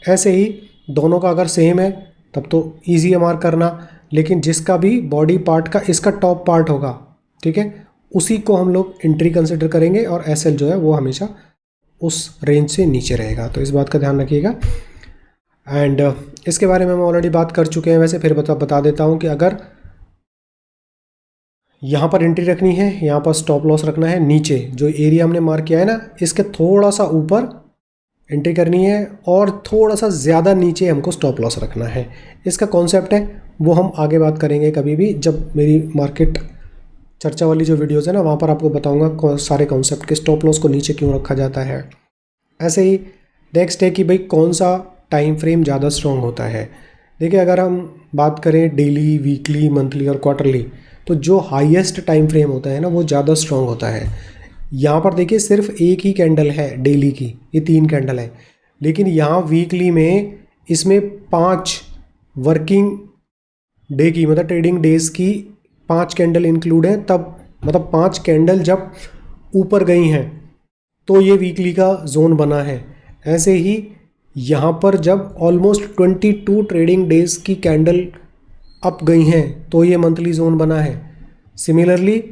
ऐसे ही दोनों का अगर सेम है तब तो ईजी है मार्क करना, लेकिन जिसका भी बॉडी पार्ट का इसका टॉप पार्ट होगा, ठीक है, उसी को हम लोग एंट्री कंसिडर करेंगे और SL जो है वो हमेशा उस रेंज से नीचे रहेगा। तो इस बात का ध्यान रखिएगा। एंड इसके बारे में हम ऑलरेडी बात कर चुके हैं, वैसे फिर बता देता हूँ कि अगर यहाँ पर एंट्री रखनी है, यहाँ पर स्टॉप लॉस रखना है, नीचे जो एरिया हमने मार्क किया है ना इसके थोड़ा सा ऊपर एंट्री करनी है और थोड़ा सा ज़्यादा नीचे हमको स्टॉप लॉस रखना है। इसका कॉन्सेप्ट है वो हम आगे बात करेंगे कभी भी, जब मेरी मार्केट चर्चा वाली जो वीडियोज़ है ना वहाँ पर आपको बताऊँगा सारे कॉन्सेप्ट के स्टॉप लॉस को नीचे क्यों रखा जाता है। ऐसे ही नेक्स्ट है कि भाई कौन सा टाइम फ्रेम ज़्यादा स्ट्रॉन्ग होता है। देखिए अगर हम बात करें डेली, वीकली, मंथली और क्वार्टरली, तो जो हाईएस्ट टाइम फ्रेम होता है ना वो ज़्यादा स्ट्रॉन्ग होता है। यहाँ पर देखिए सिर्फ एक ही कैंडल है डेली की, ये 3 कैंडल है, लेकिन यहाँ वीकली में इसमें 5 वर्किंग डे की मतलब ट्रेडिंग डेज की 5 कैंडल इंक्लूड है, तब मतलब 5 कैंडल जब ऊपर गई हैं तो ये वीकली का जोन बना है। ऐसे ही यहाँ पर जब ऑलमोस्ट 22 ट्रेडिंग डेज की कैंडल अप गई हैं तो ये मंथली जोन बना है। सिमिलरली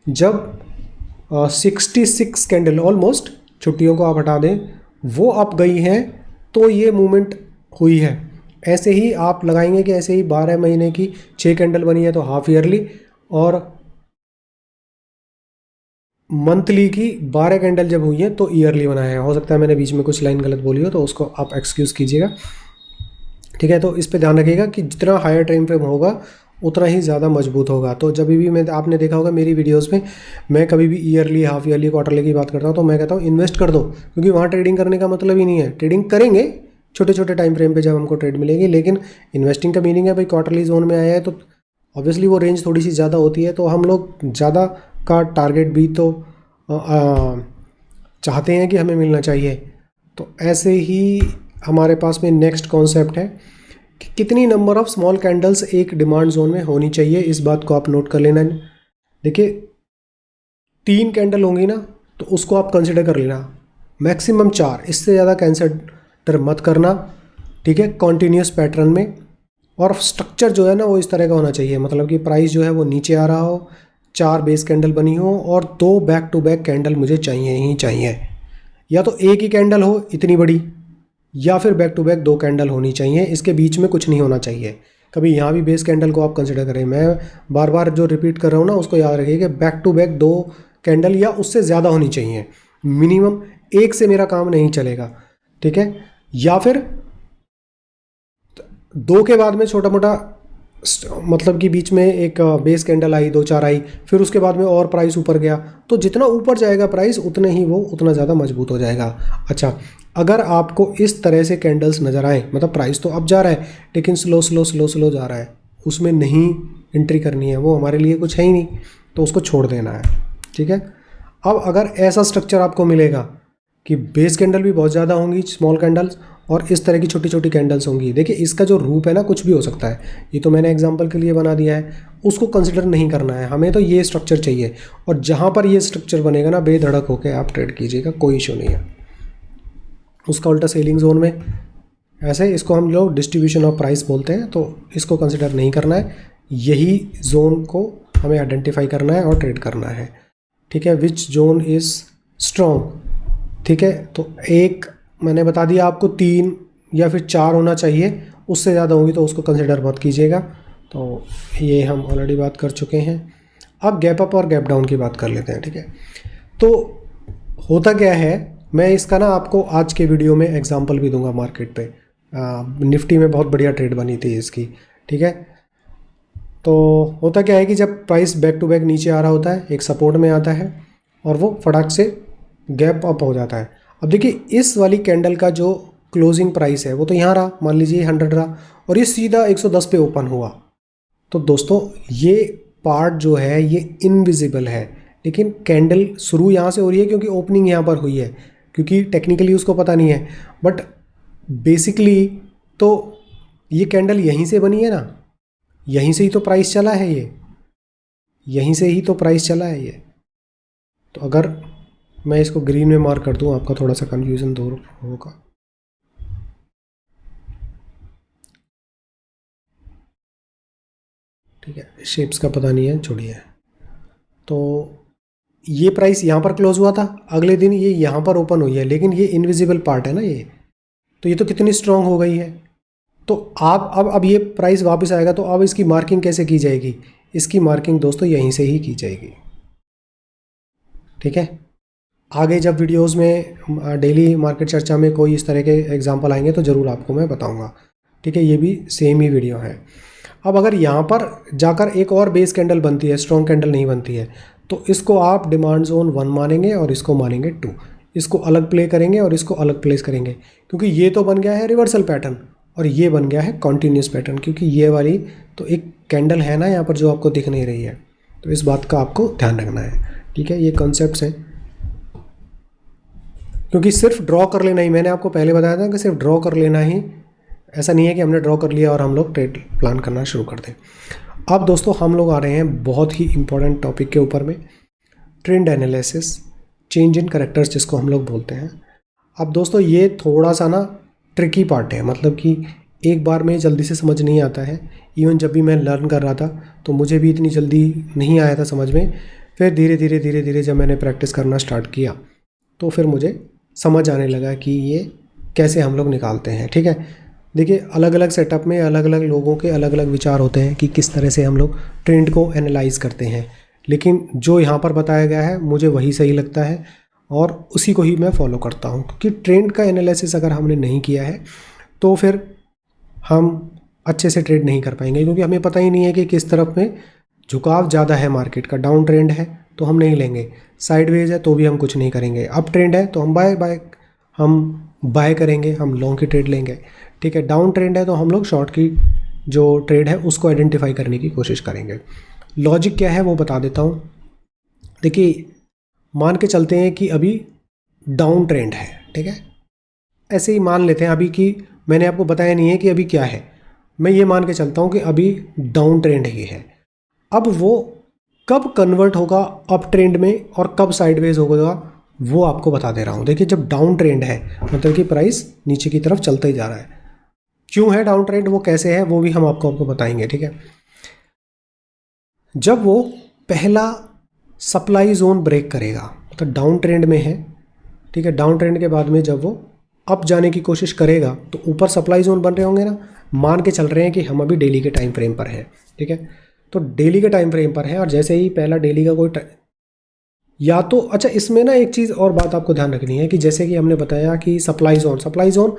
जब 66 कैंडल ऑलमोस्ट, छुट्टियों को आप हटा दें, वो अप गई हैं तो ये मूवमेंट हुई है। ऐसे ही आप लगाएंगे कि ऐसे ही 12 महीने की 6 कैंडल बनी है तो हाफ ईयरली, और मंथली की 12 कैंडल जब हुई है तो ईयरली बनाया है। हो सकता है मैंने बीच में कुछ लाइन गलत बोली हो तो उसको आप एक्सक्यूज़ कीजिएगा, ठीक है। तो इस पे ध्यान रखिएगा कि जितना हायर टाइम फ्रेम होगा उतना ही ज़्यादा मजबूत होगा। तो जब भी मैं, आपने देखा होगा मेरी वीडियोस में, मैं कभी भी ईयरली, हाफ ईयरली, क्वार्टरली की बात करता हूँ तो मैं कहता हूँ इन्वेस्ट कर दो, क्योंकि वहाँ ट्रेडिंग करने का मतलब ही नहीं है। ट्रेडिंग करेंगे छोटे छोटे टाइम फ्रेम पे जब हमको ट्रेड मिलेगी, लेकिन इन्वेस्टिंग का मीनिंग है भाई क्वार्टरली जोन में आया है तो ऑब्वियसली वो रेंज थोड़ी सी ज़्यादा होती है, तो हम लोग ज़्यादा का टारगेट भी तो चाहते हैं कि हमें मिलना चाहिए। तो ऐसे ही हमारे पास में नेक्स्ट कॉन्सेप्ट है कि कितनी नंबर ऑफ़ स्मॉल कैंडल्स एक डिमांड जोन में होनी चाहिए। इस बात को आप नोट कर लेना। देखिए 3 कैंडल होंगी ना तो उसको आप कंसिडर कर लेना, मैक्सिमम 4, इससे ज़्यादा कंसिडर मत करना, ठीक है। कॉन्टीन्यूस पैटर्न में, और स्ट्रक्चर जो है ना वो इस तरह का होना चाहिए, मतलब कि प्राइस जो है वो नीचे आ रहा हो, 4 बेस कैंडल बनी हो और 2 बैक टू बैक कैंडल मुझे चाहिए ही चाहिए। या तो एक ही कैंडल हो इतनी बड़ी, या फिर बैक टू बैक 2 कैंडल होनी चाहिए, इसके बीच में कुछ नहीं होना चाहिए। कभी यहाँ भी बेस कैंडल को आप कंसिडर करें। मैं बार बार जो रिपीट कर रहा हूँ ना उसको याद रखिए कि बैक टू बैक 2 कैंडल या उससे ज़्यादा होनी चाहिए, मिनिमम 1 से मेरा काम नहीं चलेगा, ठीक है। या फिर 2 के बाद में छोटा मोटा, मतलब कि बीच में एक बेस कैंडल आई, 2-4 आई, फिर उसके बाद में और प्राइस ऊपर गया, तो जितना ऊपर जाएगा प्राइस उतने ही वो उतना ज़्यादा मजबूत हो जाएगा। अच्छा, अगर आपको इस तरह से कैंडल्स नज़र आए, मतलब प्राइस तो अब जा रहा है लेकिन स्लो स्लो स्लो स्लो जा रहा है, उसमें नहीं एंट्री करनी है, वो हमारे लिए कुछ है ही नहीं, तो उसको छोड़ देना है, ठीक है। अब अगर ऐसा स्ट्रक्चर आपको मिलेगा कि बेस कैंडल भी बहुत ज़्यादा होंगी, स्मॉल कैंडल्स, और इस तरह की छोटी छोटी कैंडल्स होंगी, देखिए इसका जो रूप है ना कुछ भी हो सकता है, ये तो मैंने एग्जांपल के लिए बना दिया है, उसको कंसिडर नहीं करना है, हमें तो ये स्ट्रक्चर चाहिए। और जहाँ पर ये स्ट्रक्चर बनेगा ना बेधड़क होकर आप ट्रेड कीजिएगा, कोई इशू नहीं है। उसका उल्टा सेलिंग जोन में, ऐसे इसको हम लोग डिस्ट्रीब्यूशन ऑफ प्राइस बोलते हैं, तो इसको कंसिडर नहीं करना है, यही जोन को हमें आइडेंटिफाई करना है और ट्रेड करना है, ठीक है। विच जोन इज़ स्ट्रॉन्ग, ठीक है। तो एक मैंने बता दिया आपको, 3 या फिर 4 होना चाहिए, उससे ज़्यादा होगी तो उसको कंसिडर मत कीजिएगा। तो ये हम ऑलरेडी बात कर चुके हैं। अब गैप अप और गैप डाउन की बात कर लेते हैं, ठीक है। तो होता क्या है, मैं इसका ना आपको आज के वीडियो में एग्जांपल भी दूंगा मार्केट पे, निफ्टी में बहुत बढ़िया ट्रेड बनी थी इसकी, ठीक है। तो होता क्या है कि जब प्राइस बैक टू बैक नीचे आ रहा होता है, एक सपोर्ट में आता है और वो फटाक से गैप अप हो जाता है। अब देखिए इस वाली कैंडल का जो क्लोजिंग प्राइस है वो तो यहाँ रहा, मान लीजिए 100 रहा, और ये सीधा 110 पे ओपन हुआ। तो दोस्तों ये पार्ट जो है ये इनविजिबल है, लेकिन कैंडल शुरू यहाँ से हो रही है क्योंकि ओपनिंग यहाँ पर हुई है, क्योंकि टेक्निकली उसको पता नहीं है, बट बेसिकली तो ये कैंडल यहीं से बनी है ना, यहीं से ही तो प्राइस चला है, ये यहीं से ही तो प्राइस चला है ये। तो अगर मैं इसको ग्रीन में मार्क कर दूं, आपका थोड़ा सा कंफ्यूजन दूर होगा। ठीक है, शेप्स का पता नहीं है, छोड़िए। तो ये प्राइस यहाँ पर क्लोज हुआ था, अगले दिन ये यहाँ पर ओपन हुई है, लेकिन ये इनविजिबल पार्ट है ना ये, तो ये तो कितनी स्ट्रांग हो गई है। तो आप अब ये प्राइस वापस आएगा, तो अब इसकी मार्किंग कैसे की जाएगी? इसकी मार्किंग दोस्तों यहीं से ही की जाएगी, ठीक है। आगे जब वीडियोस में डेली मार्केट चर्चा में कोई इस तरह के एग्जांपल आएंगे तो ज़रूर आपको मैं बताऊंगा, ठीक है। ये भी सेम ही वीडियो है। अब अगर यहाँ पर जाकर एक और बेस कैंडल बनती है, स्ट्रॉन्ग कैंडल नहीं बनती है, तो इसको आप डिमांड जोन 1 मानेंगे और इसको मानेंगे 2, इसको अलग प्ले करेंगे और इसको अलग प्लेस करेंगे, क्योंकि ये तो बन गया है रिवर्सल पैटर्न और ये बन गया है कॉन्टीन्यूस पैटर्न, क्योंकि ये वाली तो एक कैंडल है ना यहाँ पर जो आपको दिख नहीं रही है। तो इस बात का आपको ध्यान रखना है, ठीक है। ये कॉन्सेप्ट्स हैं, क्योंकि सिर्फ ड्रॉ कर लेना ही, मैंने आपको पहले बताया था कि सिर्फ ड्रॉ कर लेना ही, ऐसा नहीं है कि हमने ड्रॉ कर लिया और हम लोग ट्रेड प्लान करना शुरू कर दें। अब दोस्तों हम लोग आ रहे हैं बहुत ही इंपॉर्टेंट टॉपिक के ऊपर में, trend analysis, change in characters जिसको हम लोग बोलते हैं। अब दोस्तों ये थोड़ा सा ना ट्रिकी पार्ट है, मतलब कि एक बार में जल्दी से समझ नहीं आता है। इवन जब भी मैं लर्न कर रहा था तो मुझे भी इतनी जल्दी नहीं आया था समझ में, फिर धीरे धीरे धीरे धीरे जब मैंने प्रैक्टिस करना स्टार्ट किया तो फिर मुझे समझ आने लगा कि ये कैसे हम लोग निकालते हैं, ठीक है। देखिए अलग अलग सेटअप में अलग अलग लोगों के अलग अलग विचार होते हैं कि किस तरह से हम लोग ट्रेंड को एनालाइज करते हैं, लेकिन जो यहाँ पर बताया गया है मुझे वही सही लगता है और उसी को ही मैं फॉलो करता हूँ। क्योंकि ट्रेंड का एनालिसिस अगर हमने नहीं किया है तो फिर हम अच्छे से ट्रेड नहीं कर पाएंगे, क्योंकि हमें पता ही नहीं है कि किस तरफ में झुकाव ज़्यादा है मार्केट का। डाउन ट्रेंड है तो हम नहीं लेंगे, साइडवेज है तो भी हम कुछ नहीं करेंगे, अप ट्रेंड है तो हम बाय करेंगे, हम लॉन्ग की ट्रेड लेंगे, ठीक है। डाउन ट्रेंड है तो हम लोग शॉर्ट की जो ट्रेड है उसको आइडेंटिफाई करने की कोशिश करेंगे। लॉजिक क्या है वो बता देता हूँ। देखिए मान के चलते हैं कि अभी डाउन ट्रेंड है, ठीक है, ऐसे ही मान लेते हैं अभी कि मैंने आपको बताया नहीं है कि अभी क्या है, मैं ये मान के चलता हूँ कि अभी डाउन ट्रेंड ही है। अब वो कब कन्वर्ट होगा अप ट्रेंड में और कब साइडवेज होगा वो आपको बता दे रहा हूँ। देखिए जब डाउन ट्रेंड है मतलब कि प्राइस नीचे की तरफ चलता ही जा रहा है, क्यों है डाउन ट्रेंड, वो कैसे है वो भी हम आपको बताएंगे, ठीक है। जब वो पहला सप्लाई जोन ब्रेक करेगा तो डाउन ट्रेंड में है, ठीक है। डाउन ट्रेंड के बाद में जब वो अप जाने की कोशिश करेगा तो ऊपर सप्लाई जोन बन रहे होंगे ना, मान के चल रहे हैं कि हम अभी डेली के टाइम फ्रेम पर हैं, ठीक है। तो डेली के टाइम फ्रेम पर है और जैसे ही पहला डेली का कोई या तो अच्छा, इसमें ना एक चीज़ और बात आपको ध्यान रखनी है कि जैसे कि हमने बताया कि सप्लाई जोन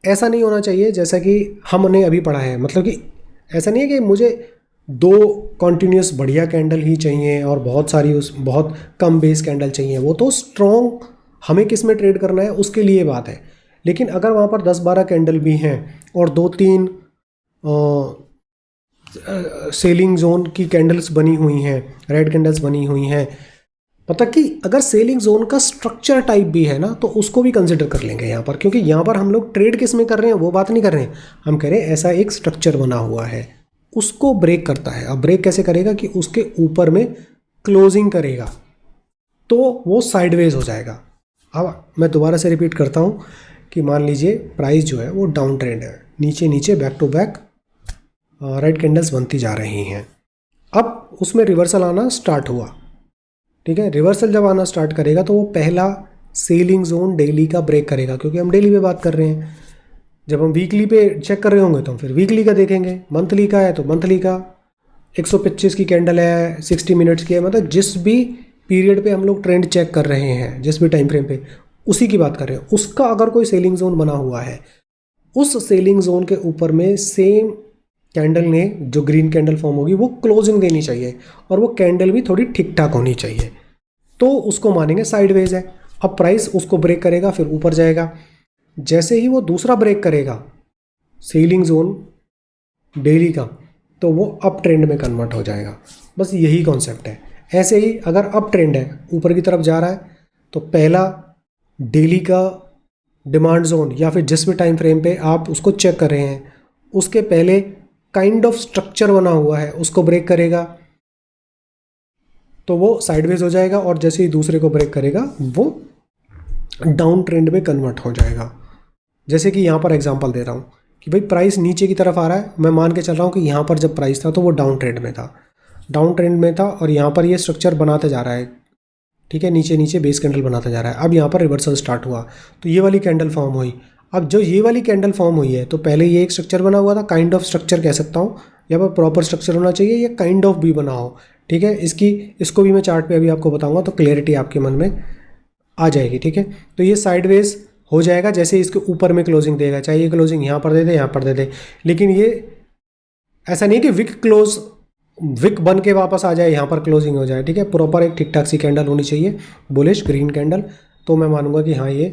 ऐसा नहीं होना चाहिए जैसा कि हमने अभी पढ़ा है। मतलब कि ऐसा नहीं है कि मुझे 2 कॉन्टीन्यूस बढ़िया कैंडल ही चाहिए और बहुत कम बेस कैंडल चाहिए, वो तो स्ट्रॉन्ग हमें किस में ट्रेड करना है उसके लिए बात है। लेकिन अगर वहाँ पर 10-12 कैंडल भी हैं और 2-3 सेलिंग जोन की कैंडल्स बनी हुई हैं, रेड कैंडल्स बनी हुई हैं, मतलब कि अगर सेलिंग जोन का स्ट्रक्चर टाइप भी है ना तो उसको भी कंसिडर कर लेंगे यहाँ पर, क्योंकि यहाँ पर हम लोग ट्रेड किस में कर रहे हैं वो बात नहीं कर रहे हैं, हम कह रहे हैं ऐसा एक स्ट्रक्चर बना हुआ है उसको ब्रेक करता है। अब ब्रेक कैसे करेगा कि उसके ऊपर में क्लोजिंग करेगा तो वो साइडवेज हो जाएगा। अब मैं दोबारा से रिपीट करता हूँ कि मान लीजिए प्राइस जो है वो डाउन ट्रेंड है, नीचे नीचे back to back red candles बनती जा रही हैं, अब उसमें रिवर्सल आना स्टार्ट हुआ, ठीक है। रिवर्सल जब आना स्टार्ट करेगा तो वो पहला सेलिंग जोन डेली का ब्रेक करेगा, क्योंकि हम डेली पे बात कर रहे हैं। जब हम वीकली पे चेक कर रहे होंगे तो हम फिर वीकली का देखेंगे, मंथली का है तो मंथली का, 125 की कैंडल है, 60 मिनट्स की है, मतलब जिस भी पीरियड पे हम लोग ट्रेंड चेक कर रहे हैं, जिस भी टाइम फ्रेम पे, उसी की बात कर रहे हैं, उसका अगर कोई सेलिंग जोन बना हुआ है उस सेलिंग जोन के ऊपर में सेम कैंडल ने जो ग्रीन कैंडल फॉर्म होगी वो क्लोजिंग देनी चाहिए, और वो कैंडल भी थोड़ी ठीक ठाक होनी चाहिए, तो उसको मानेंगे साइडवेज है। अब प्राइस उसको ब्रेक करेगा, फिर ऊपर जाएगा। जैसे ही वो दूसरा ब्रेक करेगा सेलिंग जोन डेली का, तो वो अप ट्रेंड में कन्वर्ट हो जाएगा। बस यही कॉन्सेप्ट है। ऐसे ही अगर अप ट्रेंड है, ऊपर की तरफ जा रहा है, तो पहला डेली का डिमांड जोन या फिर जिस भी टाइम फ्रेम पे आप उसको चेक कर रहे हैं, उसके पहले काइंड ऑफ स्ट्रक्चर बना हुआ है उसको ब्रेक करेगा, तो वो साइडवेज हो जाएगा। और जैसे ही दूसरे को ब्रेक करेगा वो डाउन ट्रेंड में कन्वर्ट हो जाएगा। जैसे कि यहाँ पर एग्जांपल दे रहा हूँ कि भाई प्राइस नीचे की तरफ आ रहा है, मैं मान के चल रहा हूँ कि यहाँ पर जब प्राइस था तो वो डाउन ट्रेंड में था, और यहाँ पर ये स्ट्रक्चर बनाते जा रहा है, ठीक है, नीचे नीचे बेस कैंडल बनाता जा रहा है। अब यहाँ पर रिवर्सल स्टार्ट हुआ तो ये वाली कैंडल फॉर्म हुई। अब जो ये वाली कैंडल फॉर्म हुई है, तो पहले ये एक स्ट्रक्चर बना हुआ था, काइंड ऑफ स्ट्रक्चर कह सकता हूँ, यहाँ पर प्रॉपर स्ट्रक्चर होना चाहिए, या काइंड ऑफ भी बना हो, ठीक है। इसको भी मैं चार्ट पे अभी आपको बताऊंगा तो क्लियरिटी आपके मन में आ जाएगी, ठीक है। तो ये साइडवेज हो जाएगा जैसे इसके ऊपर में क्लोजिंग देगा, चाहे ये क्लोजिंग यहाँ पर दे दे, यहाँ पर दे दे, लेकिन ये ऐसा नहीं कि विक बन के वापस आ जाए, यहाँ पर क्लोजिंग हो जाए, ठीक है। प्रॉपर एक ठीक ठाक सी कैंडल होनी चाहिए, बुलिश ग्रीन कैंडल, तो मैं मानूंगा कि हाँ ये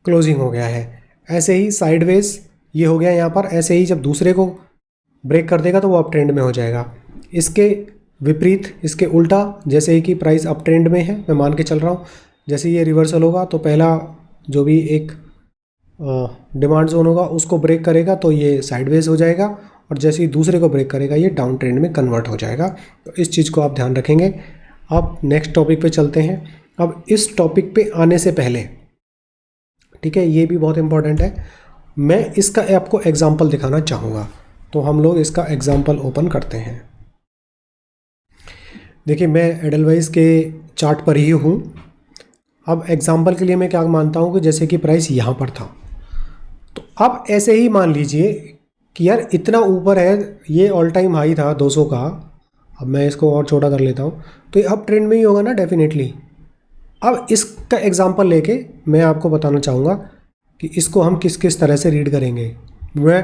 क्लोजिंग हो गया है। ऐसे ही साइडवेज ये हो गया यहाँ पर। ऐसे ही जब दूसरे को ब्रेक कर देगा तो वो अप ट्रेंड में हो जाएगा। इसके विपरीत, इसके उल्टा, जैसे ही कि प्राइस अप ट्रेंड में है, मैं मान के चल रहा हूँ, जैसे ये रिवर्सल होगा तो पहला जो भी एक डिमांड जोन होगा उसको ब्रेक करेगा तो ये साइडवेज हो जाएगा, और जैसे ही दूसरे को ब्रेक करेगा ये डाउन ट्रेंड में कन्वर्ट हो जाएगा। तो इस चीज़ को आप ध्यान रखेंगे। अब नेक्स्ट टॉपिक पे चलते हैं। अब इस टॉपिक पे आने से पहले, ठीक है, ये भी बहुत इंपॉर्टेंट है, मैं इसका आपको एग्जाम्पल दिखाना चाहूँगा। तो हम लोग इसका एग्जाम्पल ओपन करते हैं। देखिए मैं एडलवाइस के चार्ट पर ही हूँ। अब एग्जाम्पल के लिए मैं क्या मानता हूँ कि जैसे कि प्राइस यहाँ पर था, तो अब ऐसे ही मान लीजिए कि यार इतना ऊपर है, ये ऑल टाइम हाई था 200 का, अब मैं इसको और छोटा कर लेता हूँ, तो ये अप ट्रेंड में ही होगा ना डेफिनेटली। अब इसका एग्जांपल लेके मैं आपको बताना चाहूँगा कि इसको हम किस किस तरह से रीड करेंगे। मैं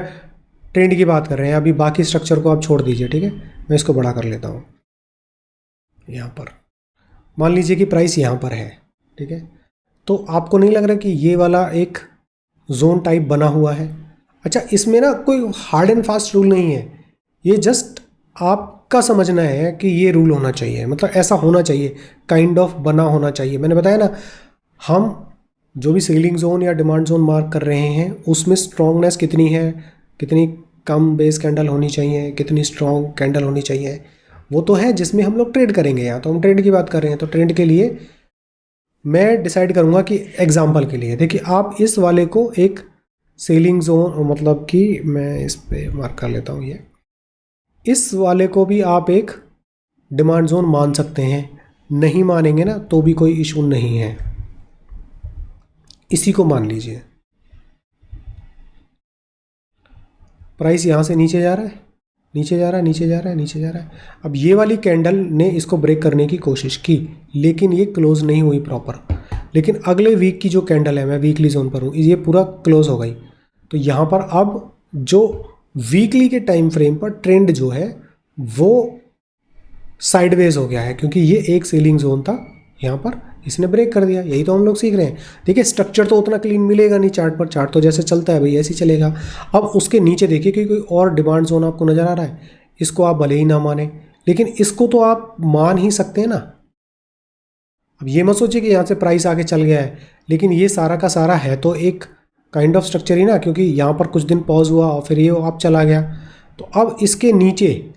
ट्रेंड की बात कर रहे हैं, अभी बाकी स्ट्रक्चर को आप छोड़ दीजिए, ठीक है। मैं इसको बड़ा कर लेता हूँ। यहाँ पर मान लीजिए कि प्राइस यहाँ पर है, ठीक है, तो आपको नहीं लग रहा कि ये वाला एक जोन टाइप बना हुआ है? अच्छा, इसमें ना कोई हार्ड एंड फास्ट रूल नहीं है, ये जस्ट आपका समझना है कि ये रूल होना चाहिए, मतलब ऐसा होना चाहिए, काइंड ऑफ बना होना चाहिए। मैंने बताया ना, हम जो भी सेलिंग जोन या डिमांड जोन मार्क कर रहे हैं उसमें स्ट्रॉन्गनेस कितनी है, कितनी कम बेस कैंडल होनी चाहिए, कितनी स्ट्रॉन्ग कैंडल होनी चाहिए, वो तो है जिसमें हम लोग ट्रेड करेंगे। या तो हम ट्रेड की बात कर रहे हैं तो ट्रेंड के लिए मैं डिसाइड करूँगा कि एग्जाम्पल के लिए देखिए आप इस वाले को एक सेलिंग जोन, मतलब कि मैं इस पे मार्क कर लेता हूँ, ये इस वाले को भी आप एक डिमांड जोन मान सकते हैं। नहीं मानेंगे ना तो भी कोई इशू नहीं है, इसी को मान लीजिए। प्राइस यहाँ से नीचे जा रहा है, नीचे जा रहा है, नीचे जा रहा है, नीचे जा रहा है। अब ये वाली कैंडल ने इसको ब्रेक करने की कोशिश की, लेकिन ये क्लोज नहीं हुई प्रॉपर। लेकिन अगले वीक की जो कैंडल है, मैं वीकली जोन पर हूँ, ये पूरा क्लोज हो गई। तो यहाँ पर अब जो वीकली के टाइम फ्रेम पर ट्रेंड जो है वो साइडवेज हो गया है, क्योंकि ये एक सेलिंग जोन था, यहाँ पर इसने ब्रेक कर दिया। यही तो हम लोग सीख रहे हैं। देखिए स्ट्रक्चर तो उतना क्लीन मिलेगा नहीं चार्ट पर, चार्ट तो जैसे चलता है भाई ऐसे ही चलेगा। अब उसके नीचे देखिए कि कोई और डिमांड जोन आपको नज़र आ रहा है, इसको आप भले ही ना माने, लेकिन इसको तो आप मान ही सकते हैं ना। अब ये मत सोचिए कि यहाँ से प्राइस आके चल गया है, लेकिन ये सारा का सारा है तो एक काइंड ऑफ स्ट्रक्चर ही ना, क्योंकि यहाँ पर कुछ दिन पॉज हुआ और फिर ये आप चला गया। तो अब इसके नीचे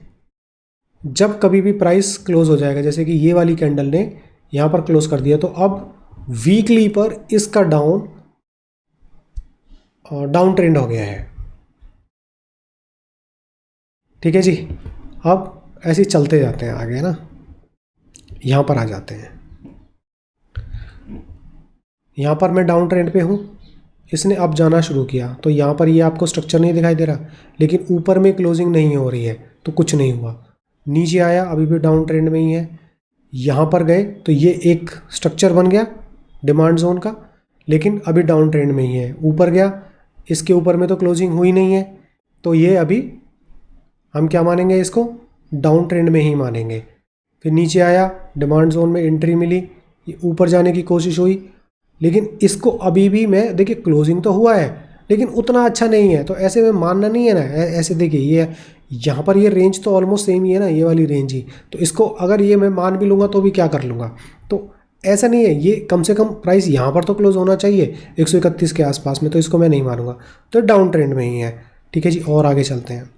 जब कभी भी प्राइस क्लोज हो जाएगा, जैसे कि ये वाली कैंडल ने यहाँ पर क्लोज कर दिया, तो अब वीकली पर इसका डाउन ट्रेंड हो गया है, ठीक है जी। अब ऐसे ही चलते जाते हैं आगे ना, यहाँ पर आ जाते हैं। यहाँ पर मैं डाउन ट्रेंड पे हूँ, इसने अब जाना शुरू किया, तो यहाँ पर ये आपको स्ट्रक्चर नहीं दिखाई दे रहा, लेकिन ऊपर में क्लोजिंग नहीं हो रही है तो कुछ नहीं हुआ। नीचे आया, अभी भी डाउन ट्रेंड में ही है। यहाँ पर गए तो ये एक स्ट्रक्चर बन गया डिमांड जोन का, लेकिन अभी डाउन ट्रेंड में ही है। ऊपर गया, इसके ऊपर में तो क्लोजिंग हुई नहीं है, तो ये अभी हम क्या मानेंगे, इसको डाउन ट्रेंड में ही मानेंगे। फिर नीचे आया, डिमांड जोन में एंट्री मिली, ये ऊपर जाने की कोशिश हुई, लेकिन इसको अभी भी मैं देखिए क्लोजिंग तो हुआ है लेकिन उतना अच्छा नहीं है, तो ऐसे में मानना नहीं है ना। ऐसे देखिए ये यहाँ पर ये रेंज तो ऑलमोस्ट सेम ही है ना, ये वाली रेंज ही, तो इसको अगर ये मैं मान भी लूँगा तो भी क्या कर लूँगा। तो ऐसा नहीं है, ये कम से कम प्राइस यहाँ पर तो क्लोज होना चाहिए 131 के आसपास में, तो इसको मैं नहीं मानूंगा, तो डाउन ट्रेंड में ही है। ठीक है जी, और आगे चलते हैं।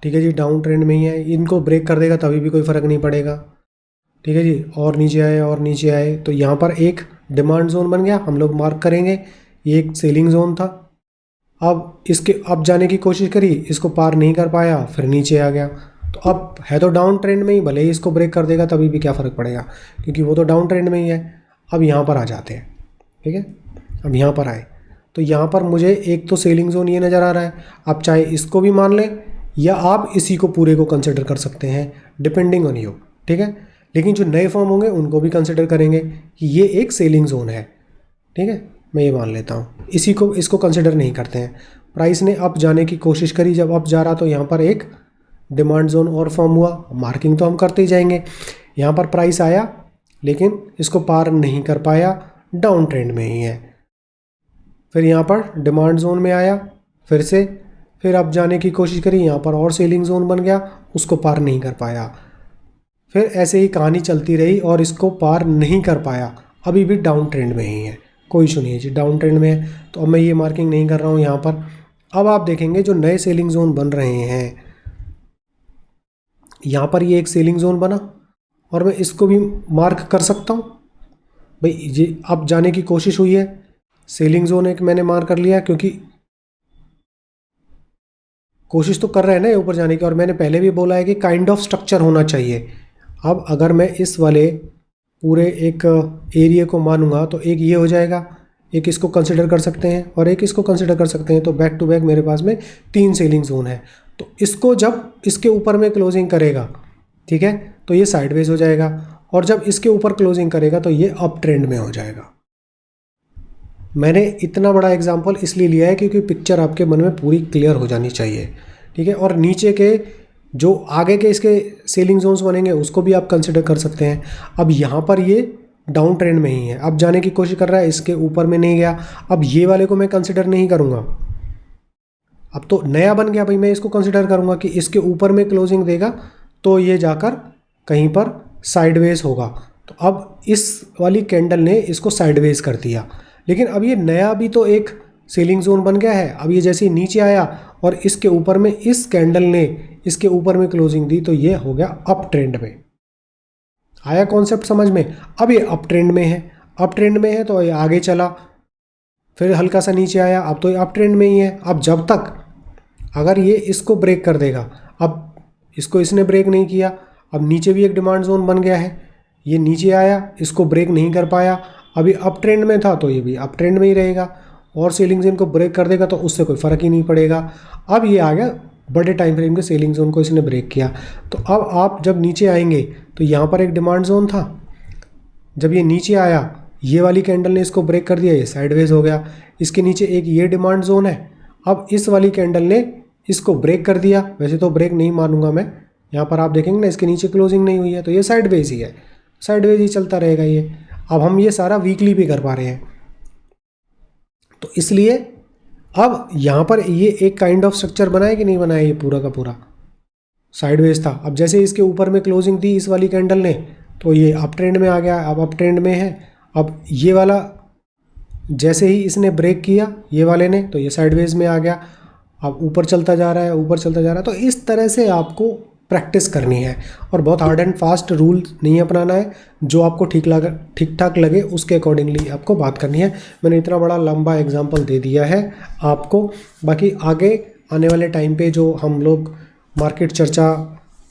ठीक है जी, डाउन ट्रेंड में ही है, इनको ब्रेक कर देगा तभी भी कोई फ़र्क नहीं पड़ेगा। ठीक है जी, और नीचे आए और नीचे आए, तो यहाँ पर एक डिमांड जोन बन गया, हम लोग मार्क करेंगे, ये एक सेलिंग जोन था। अब इसके अब जाने की कोशिश करी, इसको पार नहीं कर पाया, फिर नीचे आ गया, तो अब है तो डाउन ट्रेंड में ही, भले ही इसको ब्रेक कर देगा तभी भी क्या फ़र्क पड़ेगा, क्योंकि वो तो डाउन ट्रेंड में ही है। अब यहाँ पर आ जाते हैं। ठीक है, अब यहाँ पर आए, तो यहाँ पर मुझे एक तो सेलिंग जोन ये नज़र आ रहा है। आप चाहे इसको भी मान लें या आप इसी को पूरे को कंसिडर कर सकते हैं, डिपेंडिंग ऑन यू। ठीक है, लेकिन जो नए फॉर्म होंगे उनको भी कंसिडर करेंगे कि ये एक सेलिंग जोन है। ठीक है, मैं ये मान लेता हूँ, इसको कंसिडर नहीं करते हैं। प्राइस ने अप जाने की कोशिश करी, जब अप जा रहा तो यहाँ पर एक डिमांड जोन और फॉर्म हुआ, मार्किंग तो हम करते ही जाएंगे। यहाँ पर प्राइस आया लेकिन इसको पार नहीं कर पाया, डाउन ट्रेंड में ही है। फिर यहाँ पर डिमांड जोन में आया फिर से, फिर अप जाने की कोशिश करी, यहाँ पर और सेलिंग जोन बन गया, उसको पार नहीं कर पाया। फिर ऐसे ही कहानी चलती रही और इसको पार नहीं कर पाया, अभी भी डाउन ट्रेंड में ही है। कोई इशू नहीं है जी, डाउन ट्रेंड में है, तो अब मैं ये मार्किंग नहीं कर रहा हूँ यहाँ पर। अब आप देखेंगे जो नए सेलिंग जोन बन रहे हैं, यहाँ पर ये एक सेलिंग जोन बना और मैं इसको भी मार्क कर सकता हूँ। भाई ये अब जाने की कोशिश हुई है, सेलिंग जोन एक मैंने मार्क कर लिया, क्योंकि कोशिश तो कर रहे हैं ना ये ऊपर जाने की, और मैंने पहले भी बोला है कि काइंड ऑफ स्ट्रक्चर होना चाहिए। अब अगर मैं इस वाले पूरे एक एरिया को मानूंगा तो एक ये हो जाएगा, एक इसको कंसिडर कर सकते हैं और एक इसको कंसिडर कर सकते हैं, तो बैक टू बैक मेरे पास में 3 सेलिंग जोन है। तो इसको जब इसके ऊपर में क्लोजिंग करेगा, ठीक है, तो ये साइडवेज हो जाएगा, और जब इसके ऊपर क्लोजिंग करेगा तो ये अप ट्रेंड में हो जाएगा। मैंने इतना बड़ा एग्जांपल इसलिए लिया है क्योंकि पिक्चर आपके मन में पूरी क्लियर हो जानी चाहिए। ठीक है, और नीचे के जो आगे के इसके सेलिंग जोन्स बनेंगे उसको भी आप कंसिडर कर सकते हैं। अब यहाँ पर ये डाउन ट्रेंड में ही है, अब जाने की कोशिश कर रहा है, इसके ऊपर में नहीं गया, अब ये वाले को मैं कंसिडर नहीं करूँगा, अब तो नया बन गया भाई, मैं इसको कंसिडर करूँगा कि इसके ऊपर में क्लोजिंग देगा तो ये जाकर कहीं पर साइडवेज होगा। तो अब इस वाली कैंडल ने इसको साइडवेज कर दिया, लेकिन अब ये नया भी तो एक सेलिंग जोन बन गया है। अब ये जैसे ही नीचे आया और इसके ऊपर में इस कैंडल ने इसके ऊपर में क्लोजिंग दी तो ये हो गया अप ट्रेंड में। आया कॉन्सेप्ट समझ में? अब ये अप ट्रेंड में है, अप ट्रेंड में है तो ये आगे चला, फिर हल्का सा नीचे आया, अब तो ये अप ट्रेंड में ही है। अब जब तक अगर ये इसको ब्रेक कर देगा, अब इसको इसने ब्रेक नहीं किया, अब नीचे भी एक डिमांड जोन बन गया है, ये नीचे आया, इसको ब्रेक नहीं कर पाया, अभी अप ट्रेंड में था तो ये भी अप ट्रेंड में ही रहेगा, और सेलिंग जोन को ब्रेक कर देगा तो उससे कोई फ़र्क ही नहीं पड़ेगा। अब ये आ गया बड़े टाइम फ्रेम के सेलिंग जोन को इसने ब्रेक किया, तो अब आप जब नीचे आएंगे तो यहाँ पर एक डिमांड जोन था, जब ये नीचे आया ये वाली कैंडल ने इसको ब्रेक कर दिया, ये साइडवेज हो गया। इसके नीचे एक ये डिमांड जोन है, अब इस वाली कैंडल ने इसको ब्रेक कर दिया, वैसे तो ब्रेक नहीं मानूंगा मैं, यहाँ पर आप देखेंगे ना इसके नीचे क्लोजिंग नहीं हुई है, तो ये साइडवेज ही है, साइडवेज ही चलता रहेगा ये। अब हम ये सारा वीकली भी कर पा रहे हैं, तो इसलिए अब यहाँ पर ये एक काइंड ऑफ स्ट्रक्चर बनाया कि नहीं बनाया, ये पूरा का पूरा साइडवेज था। अब जैसे इसके ऊपर में क्लोजिंग दी इस वाली कैंडल ने तो ये अप ट्रेंड में आ गया, अब अप ट्रेंड में है। अब ये वाला जैसे ही इसने ब्रेक किया ये वाले ने तो ये साइडवेज में आ गया, अब ऊपर चलता जा रहा है, ऊपर चलता जा रहा है। तो इस तरह से आपको प्रैक्टिस करनी है और बहुत हार्ड एंड फास्ट रूल नहीं अपनाना है, जो आपको ठीक ठाक लगे उसके अकॉर्डिंगली आपको बात करनी है। मैंने इतना बड़ा लंबा एग्जांपल दे दिया है आपको, बाकी आगे आने वाले टाइम पे जो हम लोग मार्केट चर्चा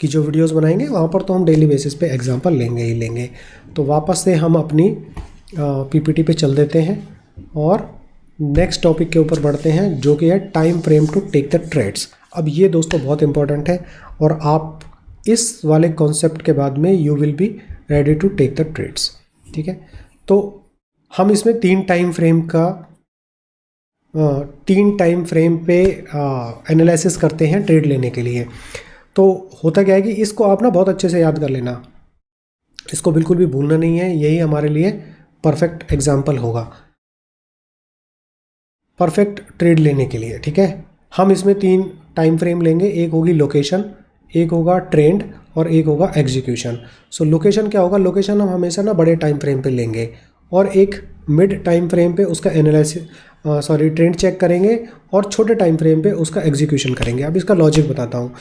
की जो वीडियोस बनाएंगे वहाँ पर तो हम डेली बेसिस पे एग्जांपल लेंगे ही लेंगे। तो वापस से हम अपनी पीपीटी पे चल देते हैं और नेक्स्ट टॉपिक के ऊपर बढ़ते हैं, जो कि है time frame to take the trades. अब ये दोस्तों बहुत इंपॉर्टेंट है और आप इस वाले कॉन्सेप्ट के बाद में you will be ready to take the trades. ठीक है, तो हम इसमें तीन टाइम फ्रेम पे एनालिसिस करते हैं ट्रेड लेने के लिए। तो होता क्या है कि इसको आप ना बहुत अच्छे से याद कर लेना, इसको बिल्कुल भी भूलना नहीं है, यही हमारे लिए परफेक्ट एग्जाम्पल होगा परफेक्ट ट्रेड लेने के लिए। ठीक है, हम इसमें तीन टाइम फ्रेम लेंगे, एक होगी लोकेशन, एक होगा ट्रेंड और एक होगा एग्जीक्यूशन। सो लोकेशन क्या होगा, लोकेशन हम हमेशा ना बड़े टाइम फ्रेम पे लेंगे और एक मिड टाइम फ्रेम पे उसका ट्रेंड चेक करेंगे और छोटे टाइम फ्रेम पे उसका एग्जीक्यूशन करेंगे। अब इसका लॉजिक बताता हूँ।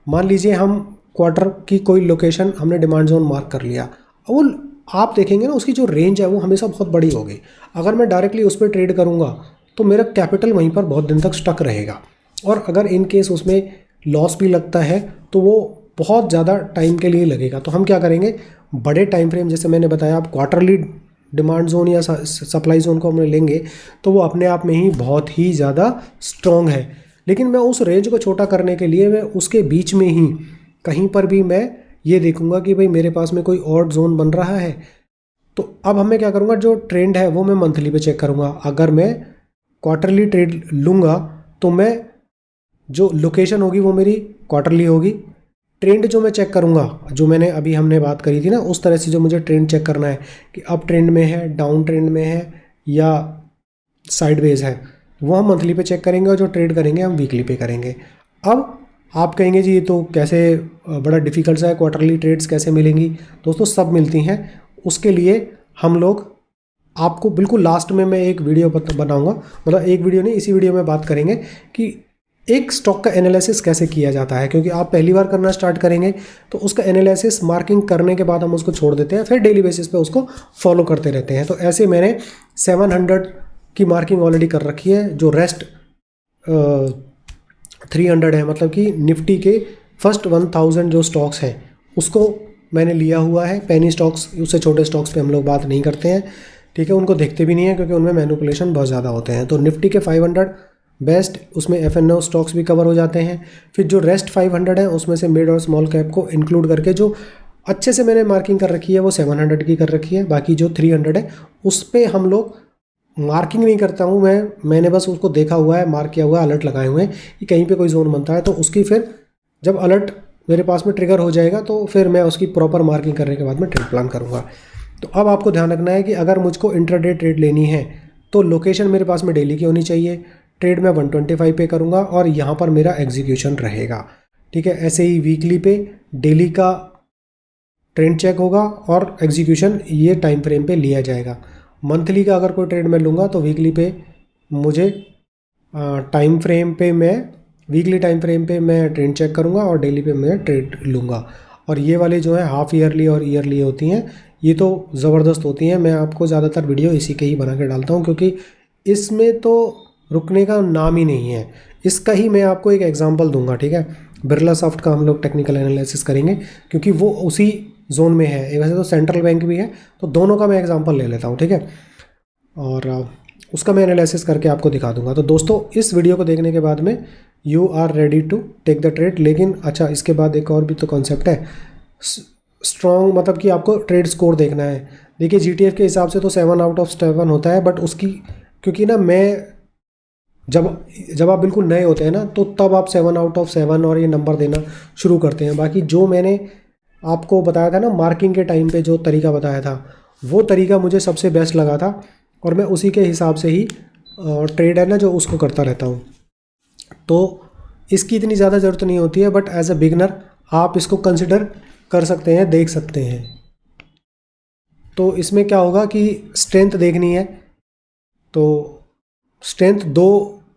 मान लीजिए हम क्वार्टर की कोई लोकेशन हमने डिमांड जोन मार्क कर लिया, वो आप देखेंगे ना उसकी जो रेंज है वो हमेशा बहुत बड़ी होगी। अगर मैं डायरेक्टली उस पर ट्रेड करूँगा तो मेरा कैपिटल वहीं पर बहुत दिन तक स्टक रहेगा, और अगर इन केस उसमें लॉस भी लगता है तो वो बहुत ज़्यादा टाइम के लिए लगेगा। तो हम क्या करेंगे, बड़े टाइम फ्रेम, जैसे मैंने बताया, आप क्वार्टरली डिमांड जोन या सप्लाई जोन को हम लेंगे तो वो अपने आप में ही बहुत ही ज़्यादा स्ट्रॉन्ग है। लेकिन मैं उस रेंज को छोटा करने के लिए मैं उसके बीच में ही कहीं पर भी मैं ये देखूंगा कि भाई मेरे पास में कोई और जोन बन रहा है। तो अब हमें क्या करूँगा, जो ट्रेंड है वो मैं मंथली पे चेक करूँगा। अगर मैं क्वार्टरली ट्रेड लूँगा तो मैं जो लोकेशन होगी वो मेरी क्वार्टरली होगी। ट्रेंड जो मैं चेक करूँगा, जो मैंने अभी हमने बात करी थी ना, उस तरह से जो मुझे ट्रेंड चेक करना है कि अप ट्रेंड में है, डाउन ट्रेंड में है या साइडवेज है, वो हम मंथली पे चेक करेंगे और जो ट्रेड करेंगे हम वीकली पे करेंगे। अब आप कहेंगे जी ये तो कैसे बड़ा डिफिकल्ट सा है, क्वार्टरली ट्रेड्स कैसे मिलेंगी? दोस्तों सब मिलती हैं। उसके लिए हम लोग आपको बिल्कुल लास्ट में मैं एक वीडियो बनाऊंगा, मतलब एक वीडियो नहीं, इसी वीडियो में बात करेंगे कि एक स्टॉक का एनालिसिस कैसे किया जाता है। क्योंकि आप पहली बार करना स्टार्ट करेंगे तो उसका एनालिसिस मार्किंग करने के बाद हम उसको छोड़ देते हैं, फिर डेली बेसिस पे उसको फॉलो करते रहते हैं। तो ऐसे मैंने 700 की मार्किंग ऑलरेडी कर रखी है। जो रेस्ट 300 है, मतलब कि निफ्टी के फर्स्ट 1000 जो स्टॉक्स हैं उसको मैंने लिया हुआ है। पेनी स्टॉक्स, उससे छोटे स्टॉक्स पे हम लोग बात नहीं करते हैं, ठीक है, उनको देखते भी नहीं है क्योंकि उनमें मैनिपुलेशन बहुत ज़्यादा होते हैं। तो निफ्टी के 500 बेस्ट, उसमें FNO स्टॉक्स भी कवर हो जाते हैं। फिर जो रेस्ट 500 है उसमें से मिड और स्मॉल कैप को इंक्लूड करके जो अच्छे से मैंने मार्किंग कर रखी है वो 700 की कर रखी है। बाकी जो 300 है उस पर हम लोग मार्किंग नहीं करता हूँ मैंने बस उसको देखा हुआ है, मार्क किया हुआ है, अलर्ट लगाए हुए हैं कि कहीं पे कोई जोन बनता है तो उसकी फिर जब अलर्ट मेरे पास में ट्रिगर हो जाएगा तो फिर मैं उसकी प्रॉपर मार्किंग करने के बाद में ट्रेड प्लान करूँगा। तो अब आपको ध्यान रखना है कि अगर मुझको इंट्राडे ट्रेड लेनी है तो लोकेशन मेरे पास में डेली की होनी चाहिए, ट्रेड मैं 125 पे करूँगा और यहाँ पर मेरा एग्जीक्यूशन रहेगा। ठीक है, ऐसे ही वीकली पे डेली का ट्रेंड चेक होगा और एग्जीक्यूशन ये टाइम फ्रेम पे लिया जाएगा। मंथली का अगर कोई ट्रेड मैं लूँगा तो वीकली पे मुझे टाइम फ्रेम पे मैं वीकली टाइम फ्रेम पे मैं ट्रेंड चेक करूँगा और डेली पे मैं ट्रेड लूँगा। और ये वाले जो है हाफ ईयरली और ईयरली होती हैं, ये तो ज़बरदस्त होती हैं। मैं आपको ज़्यादातर वीडियो इसी के ही बना के डालता हूँ क्योंकि इसमें तो रुकने का नाम ही नहीं है। इसका ही मैं आपको एक एग्जांपल दूंगा, ठीक है। बिरला सॉफ्ट का हम लोग टेक्निकल एनालिसिस करेंगे क्योंकि वो उसी जोन में है। वैसे तो सेंट्रल बैंक भी है, तो दोनों का मैं एग्जांपल ले लेता हूँ, ठीक है, और उसका मैं एनालिसिस करके आपको दिखा दूंगा। तो दोस्तों इस वीडियो को देखने के बाद में you are ready to take the trade. लेकिन अच्छा, इसके बाद एक और भी तो कॉन्सेप्ट है, स्ट्रॉन्ग, मतलब कि आपको ट्रेड स्कोर देखना है। देखिए GTF के हिसाब से तो 7 आउट ऑफ 7 होता है, बट उसकी क्योंकि ना मैं जब आप बिल्कुल नए होते हैं ना तो तब आप 7 आउट ऑफ 7 और ये नंबर देना शुरू करते हैं। बाकी जो मैंने आपको बताया था ना मार्किंग के टाइम पे जो तरीका बताया था, वो तरीका मुझे सबसे बेस्ट लगा था और मैं उसी के हिसाब से ही ट्रेड है ना जो उसको करता रहता हूँ। तो इसकी इतनी ज़्यादा ज़रूरत नहीं होती है, बट एज अ बिगनर आप इसको कंसिडर कर सकते हैं, देख सकते हैं। तो इसमें क्या होगा कि स्ट्रेंथ देखनी है, तो स्ट्रेंथ 2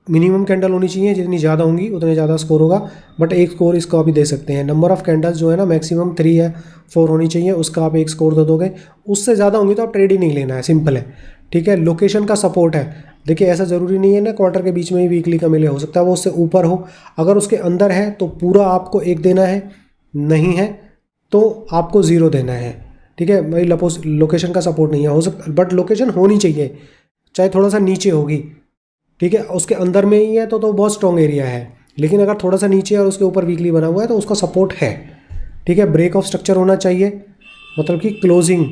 मिनिमम कैंडल होनी चाहिए, जितनी ज़्यादा होंगी उतने ज़्यादा स्कोर होगा। बट एक स्कोर इसको आप भी दे सकते हैं। नंबर ऑफ़ कैंडल्स जो है ना मैक्सिमम 3 या 4 होनी चाहिए, उसका आप एक स्कोर दे दोगे। उससे ज़्यादा होंगी तो आप ट्रेड ही नहीं लेना है, सिंपल है, ठीक है। लोकेशन का सपोर्ट है, देखिए ऐसा ज़रूरी नहीं है ना क्वार्टर के बीच में ही वीकली का मिले, हो सकता है वो उससे ऊपर हो। अगर उसके अंदर है तो पूरा आपको 1 देना है, नहीं है तो आपको 0 देना है, ठीक है भाई। लोकेशन का सपोर्ट नहीं है, हो सकता, बट लोकेशन होनी चाहिए, चाहे थोड़ा सा नीचे होगी, ठीक है। उसके अंदर में ही है तो बहुत स्ट्रॉन्ग एरिया है। लेकिन अगर थोड़ा सा नीचे और उसके ऊपर वीकली बना हुआ है तो उसका सपोर्ट है, ठीक है। ब्रेक ऑफ स्ट्रक्चर होना चाहिए, मतलब कि क्लोजिंग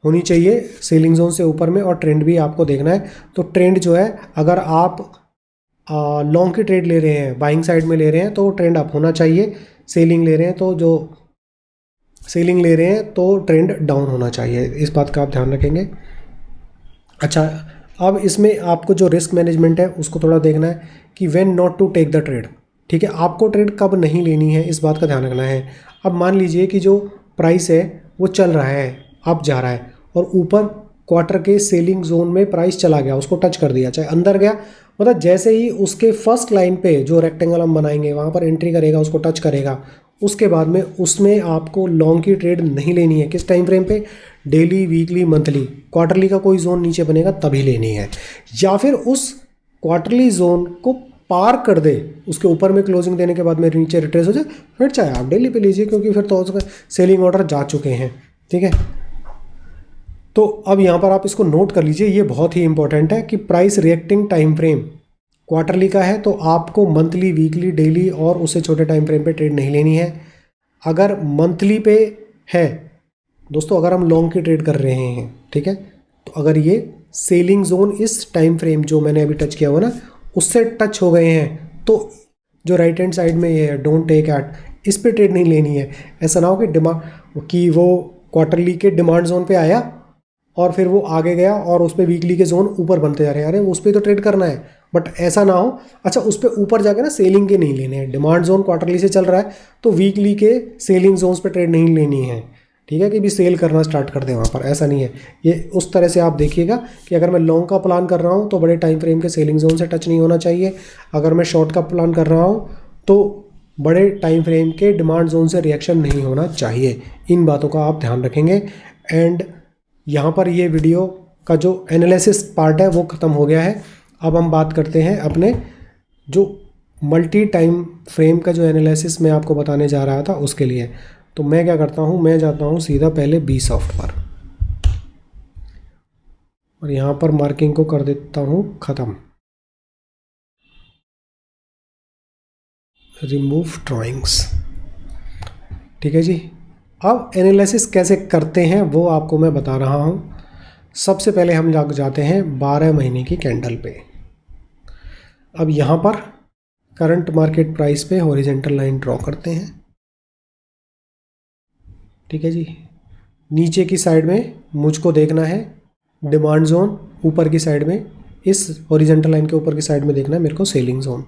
होनी चाहिए सेलिंग जोन से ऊपर में, और ट्रेंड भी आपको देखना है। तो ट्रेंड जो है, अगर आप लॉन्ग की ट्रेड ले रहे हैं, बाइंग साइड में ले रहे हैं, तो ट्रेंड अप होना चाहिए। सेलिंग ले रहे हैं तो ट्रेंड डाउन होना चाहिए। इस बात का आप ध्यान रखेंगे। अच्छा, अब इसमें आपको जो रिस्क मैनेजमेंट है उसको थोड़ा देखना है कि when not to take the trade. ठीक है, आपको ट्रेड कब नहीं लेनी है, इस बात का ध्यान रखना है। अब मान लीजिए कि जो प्राइस है वो चल रहा है, अप जा रहा है, और ऊपर क्वार्टर के सेलिंग जोन में प्राइस चला गया, उसको टच कर दिया, चाहे अंदर गया, मतलब जैसे ही उसके फर्स्ट लाइन पे जो रेक्टेंगल हम बनाएंगे वहाँ पर एंट्री करेगा, उसको टच करेगा, उसके बाद में उसमें आपको लॉन्ग की ट्रेड नहीं लेनी है। किस टाइम फ्रेम पे? डेली, वीकली, मंथली, क्वार्टरली का कोई जोन नीचे बनेगा तभी लेनी है, या फिर उस क्वार्टरली जोन को पार कर दे, उसके ऊपर में क्लोजिंग देने के बाद में नीचे रिट्रेस हो जाए, फिर चाहे आप डेली पे लीजिए, क्योंकि फिर तो उसका सेलिंग ऑर्डर जा चुके हैं। ठीक है, तो अब यहाँ पर आप इसको नोट कर लीजिए, ये बहुत ही इंपॉर्टेंट है कि price reacting time frame quarterly का है तो आपको मंथली, वीकली, डेली और उससे छोटे टाइम फ्रेम पे ट्रेड नहीं लेनी है। अगर मंथली पे है दोस्तों, अगर हम लॉन्ग की ट्रेड कर रहे हैं, ठीक है, तो अगर ये सेलिंग जोन इस टाइम फ्रेम जो मैंने अभी टच किया हुआ ना, उससे टच हो गए हैं, तो जो राइट हैंड साइड में ये है डोंट टेक एट, इस पे ट्रेड नहीं लेनी है। ऐसा ना हो कि वो क्वार्टरली के डिमांड जोन पे आया और फिर वो आगे गया और उस पर वीकली के जोन ऊपर बनते जा रहे हैं, अरे उस पर तो ट्रेड करना है, बट ऐसा ना हो। अच्छा, उस पर ऊपर जाके ना सेलिंग के नहीं लेने हैं, डिमांड जोन क्वार्टरली से चल रहा है तो वीकली के सेलिंग जोन्स पे ट्रेड नहीं लेनी है। ठीक है, कि भी सेल करना स्टार्ट कर दें वहाँ पर, ऐसा नहीं है। ये उस तरह से आप देखिएगा कि अगर मैं लॉन्ग का प्लान कर रहा हूँ तो बड़े टाइम फ्रेम के सेलिंग जोन से टच नहीं होना चाहिए। अगर मैं शॉर्ट का प्लान कर रहा हूँ तो बड़े टाइम फ्रेम के डिमांड जोन से रिएक्शन नहीं होना चाहिए। इन बातों का आप ध्यान रखेंगे। एंड यहाँ पर ये वीडियो का जो एनालिसिस पार्ट है वो ख़त्म हो गया है। अब हम बात करते हैं अपने जो मल्टी टाइम फ्रेम का जो एनालिसिस मैं आपको बताने जा रहा था उसके लिए। तो मैं क्या करता हूँ, मैं जाता हूँ सीधा पहले बी सॉफ्ट पर, और यहाँ पर मार्किंग को कर देता हूँ ख़त्म, रिमूव ड्राइंग्स। ठीक है जी। अब एनालिसिस कैसे करते हैं वो आपको मैं बता रहा हूँ। सबसे पहले हम जाते हैं 12 महीने की कैंडल पे। अब यहाँ पर करंट मार्केट प्राइस पे हॉरिजॉन्टल लाइन ड्रॉ करते हैं। ठीक है जी। नीचे की साइड में मुझको देखना है डिमांड जोन, ऊपर की साइड में इस हॉरिजॉन्टल लाइन के ऊपर की साइड में देखना है मेरे को सेलिंग जोन।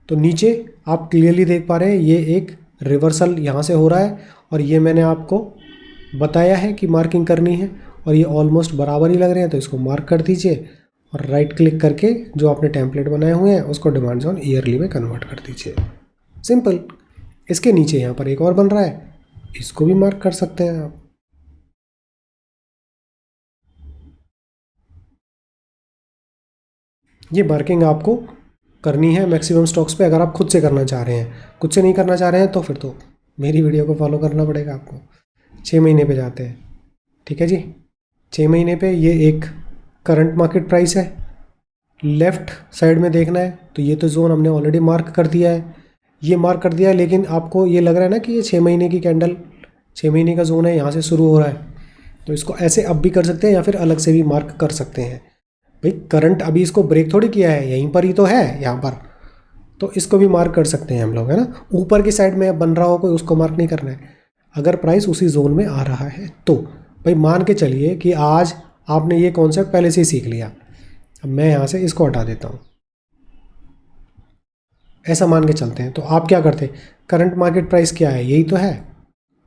तो नीचे आप क्लियरली देख पा रहे हैं ये एक रिवर्सल यहाँ से हो रहा है, और ये मैंने आपको बताया है कि मार्किंग करनी है, और ये ऑलमोस्ट बराबर ही लग रहे हैं, तो इसको मार्क कर दीजिए और राइट क्लिक करके जो आपने टेम्पलेट बनाए हुए हैं उसको डिमांड जोन ईयरली में कन्वर्ट कर दीजिए। सिंपल। इसके नीचे यहाँ पर एक और बन रहा है, इसको भी मार्क कर सकते हैं आप। ये मार्किंग आपको करनी है मैक्सिमम स्टॉक्स पे, अगर आप खुद से करना चाह रहे हैं। खुद से नहीं करना चाह रहे हैं तो फिर तो मेरी वीडियो को फॉलो करना पड़ेगा आपको। 6 महीने पे जाते हैं। ठीक है जी। 6 महीने पे ये एक करंट मार्केट प्राइस है, लेफ़्ट साइड में देखना है। तो ये तो जोन हमने ऑलरेडी मार्क कर दिया है, ये मार्क कर दिया है, लेकिन आपको ये लग रहा है ना कि ये 6 महीने की कैंडल, 6 महीने का जोन है, यहाँ से शुरू हो रहा है। तो इसको ऐसे अब भी कर सकते हैं या फिर अलग से भी मार्क कर सकते हैं। भाई करंट अभी इसको ब्रेक थोड़ी किया है, यहीं पर ही तो है यहाँ पर, तो इसको भी मार्क कर सकते हैं हम लोग, है ना। ऊपर की साइड में बन रहा हो कोई, उसको मार्क नहीं करना है, अगर प्राइस उसी जोन में आ रहा है तो। भाई मान के चलिए कि आज आपने ये कॉन्सेप्ट पहले से ही सीख लिया, अब मैं यहाँ से इसको हटा देता हूँ, ऐसा मान के चलते हैं। तो आप क्या करते हैं, करंट मार्केट प्राइस क्या है, यही तो है,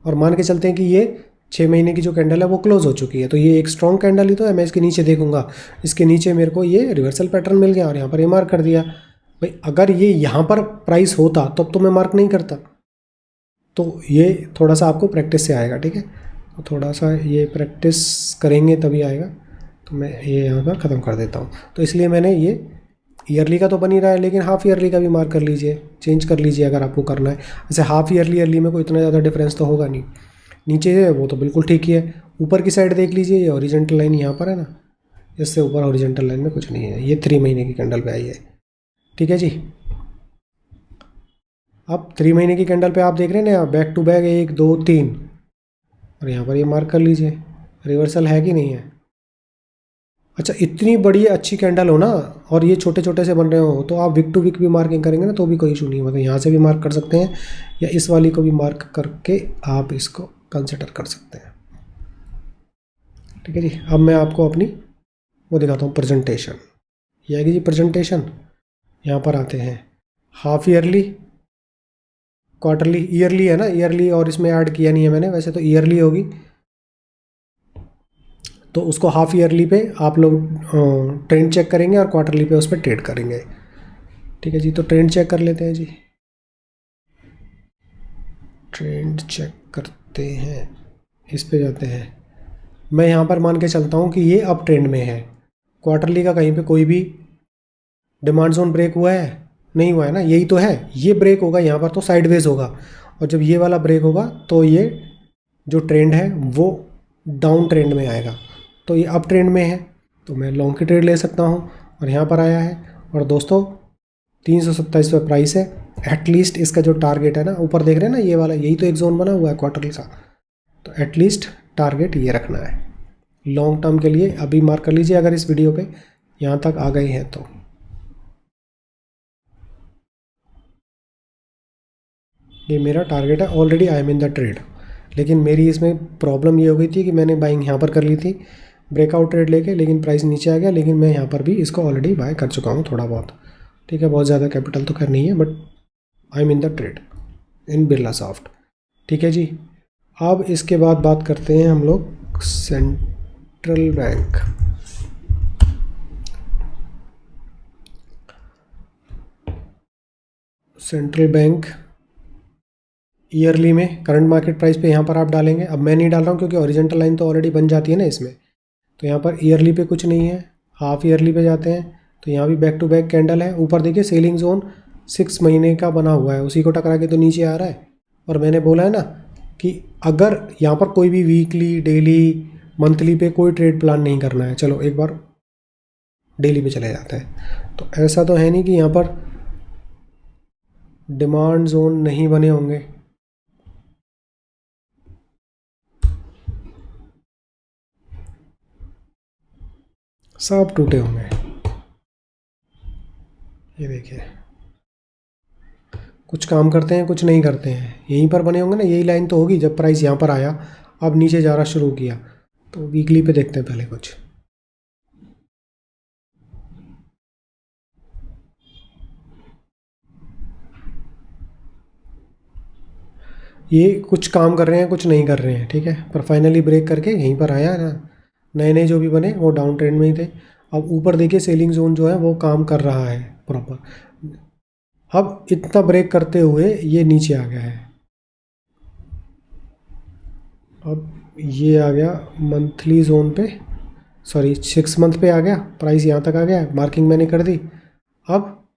और मान के चलते हैं कि ये 6 महीने की जो कैंडल है वो क्लोज हो चुकी है, तो ये एक स्ट्रॉन्ग कैंडल ही तो है। मैं इसके नीचे देखूंगा, इसके नीचे मेरे को ये रिवर्सल पैटर्न मिल गया और यहाँ पर ये मार्क कर दिया। भाई अगर ये यहाँ पर प्राइस होता तब तो मैं मार्क नहीं करता। तो ये थोड़ा सा आपको प्रैक्टिस से आएगा। ठीक है, तो थोड़ा सा ये प्रैक्टिस करेंगे तभी आएगा। तो मैं ये यहाँ पर ख़त्म कर देता हूँ। तो इसलिए मैंने ये ईयरली का तो बन ही रहा है, लेकिन हाफ़ ईयरली का भी मार्क कर लीजिए, चेंज कर लीजिए अगर आपको करना है। वैसे हाफ़ ईयरली ईयरली में कोई इतना ज़्यादा डिफरेंस तो होगा नहीं। नीचे है वो तो बिल्कुल ठीक ही है। ऊपर की साइड देख लीजिए, ये हॉरिजॉन्टल लाइन यहाँ पर है ना, इससे ऊपर हॉरिजॉन्टल लाइन में कुछ नहीं है, ये 3 महीने की कैंडल पे आई है। ठीक है जी। अब 3 महीने की कैंडल पे आप देख रहे हैं ना, बैक टू बैक 1 2 3, और यहाँ पर ये मार्क कर लीजिए रिवर्सल है कि नहीं है? अच्छा, इतनी बड़ी अच्छी कैंडल हो ना और ये छोटे छोटे से बन रहे हो तो आप विक टू विक भी मार्किंग करेंगे ना तो भी कोई इशू नहीं है। मतलब यहाँ से भी मार्क कर सकते हैं या इस वाली को भी मार्क करके आप इसको कंसिडर कर सकते हैं। ठीक है जी। अब मैं आपको अपनी वो दिखाता हूँ प्रेजेंटेशन। ये आएगी जी प्रेजेंटेशन। यहाँ पर आते हैं हाफ ईयरली, क्वार्टरली, ईयरली है ना, ईयरली और इसमें ऐड किया नहीं है मैंने, वैसे तो ईयरली होगी तो उसको हाफ ईयरली पे आप लोग ट्रेंड चेक करेंगे और क्वार्टरली पे उस पर ट्रेड करेंगे। ठीक है जी। तो ट्रेंड चेक कर लेते हैं जी। ट्रेंड चेक करते हैं, इस पे जाते हैं। मैं यहाँ पर मान के चलता हूँ कि ये अप ट्रेंड में है। क्वार्टरली का कहीं पे कोई भी डिमांड जोन ब्रेक हुआ है? नहीं हुआ है ना, यही तो है। ये ब्रेक होगा यहाँ पर तो साइडवेज होगा और जब ये वाला ब्रेक होगा तो ये जो ट्रेंड है वो डाउन ट्रेंड में आएगा। तो ये अप ट्रेंड में है तो मैं लॉन्ग की ट्रेड ले सकता हूँ और यहाँ पर आया है और दोस्तों 327 पे प्राइस है। एटलीस्ट इसका जो टारगेट है ना, ऊपर देख रहे हैं ना ये वाला, यही तो एक जोन बना हुआ है क्वार्टरली का, तो एटलीस्ट टारगेट ये रखना है लॉन्ग टर्म के लिए। अभी मार्क कर लीजिए अगर इस वीडियो पे यहाँ तक आ गए हैं तो। ये मेरा टारगेट है, already I am in the trade. लेकिन मेरी इसमें प्रॉब्लम ये हो गई थी कि मैंने बाइंग यहाँ पर कर ली थी ब्रेकआउट ट्रेड लेके, लेकिन प्राइस नीचे आ गया। लेकिन मैं यहाँ पर भी इसको ऑलरेडी बाय कर चुका हूँ थोड़ा बहुत। ठीक है, बहुत ज़्यादा कैपिटल तो खैर नहीं है but I am in the trade in Birla soft. ठीक है जी। अब इसके बाद बात करते हैं हम लोग central bank. Central bank yearly में करंट मार्केट प्राइस पे यहाँ पर आप डालेंगे। अब मैं नहीं डाल रहा हूँ क्योंकि ओरिजेंटल लाइन तो ऑलरेडी बन जाती है ना इसमें, तो यहाँ पर ईयरली पे कुछ नहीं है। हाफ ईयरली पे जाते हैं तो यहाँ भी बैक टू बैक कैंडल है। ऊपर देखिए सेलिंग जोन 6 महीने का बना हुआ है, उसी को टकरा के तो नीचे आ रहा है। और मैंने बोला है ना कि अगर यहाँ पर कोई भी वीकली, डेली, मंथली पे कोई ट्रेड प्लान नहीं करना है। चलो एक बार डेली पे चले जाते हैं। तो ऐसा तो है नहीं कि यहाँ पर डिमांड जोन नहीं बने होंगे। सब टूटे होंगे। ये देखिए, कुछ काम करते हैं कुछ नहीं करते हैं। यहीं पर बने होंगे ना, यही लाइन तो होगी जब प्राइस यहाँ पर आया, अब नीचे जा रहा शुरू किया। तो वीकली पे देखते हैं पहले कुछ। ये कुछ काम कर रहे हैं कुछ नहीं कर रहे हैं, ठीक है, पर फाइनली ब्रेक करके यहीं पर आया ना। नए नए जो भी बने वो डाउन ट्रेंड में ही थे। अब ऊपर देखिए सेलिंग जोन जो है वो काम कर रहा है प्रॉपर। अब इतना ब्रेक करते हुए ये नीचे आ गया है। अब ये आ गया मंथली जोन पे, सॉरी 6 मंथ पे आ गया। प्राइस यहाँ तक आ गया, मार्किंग मैंने कर दी। अब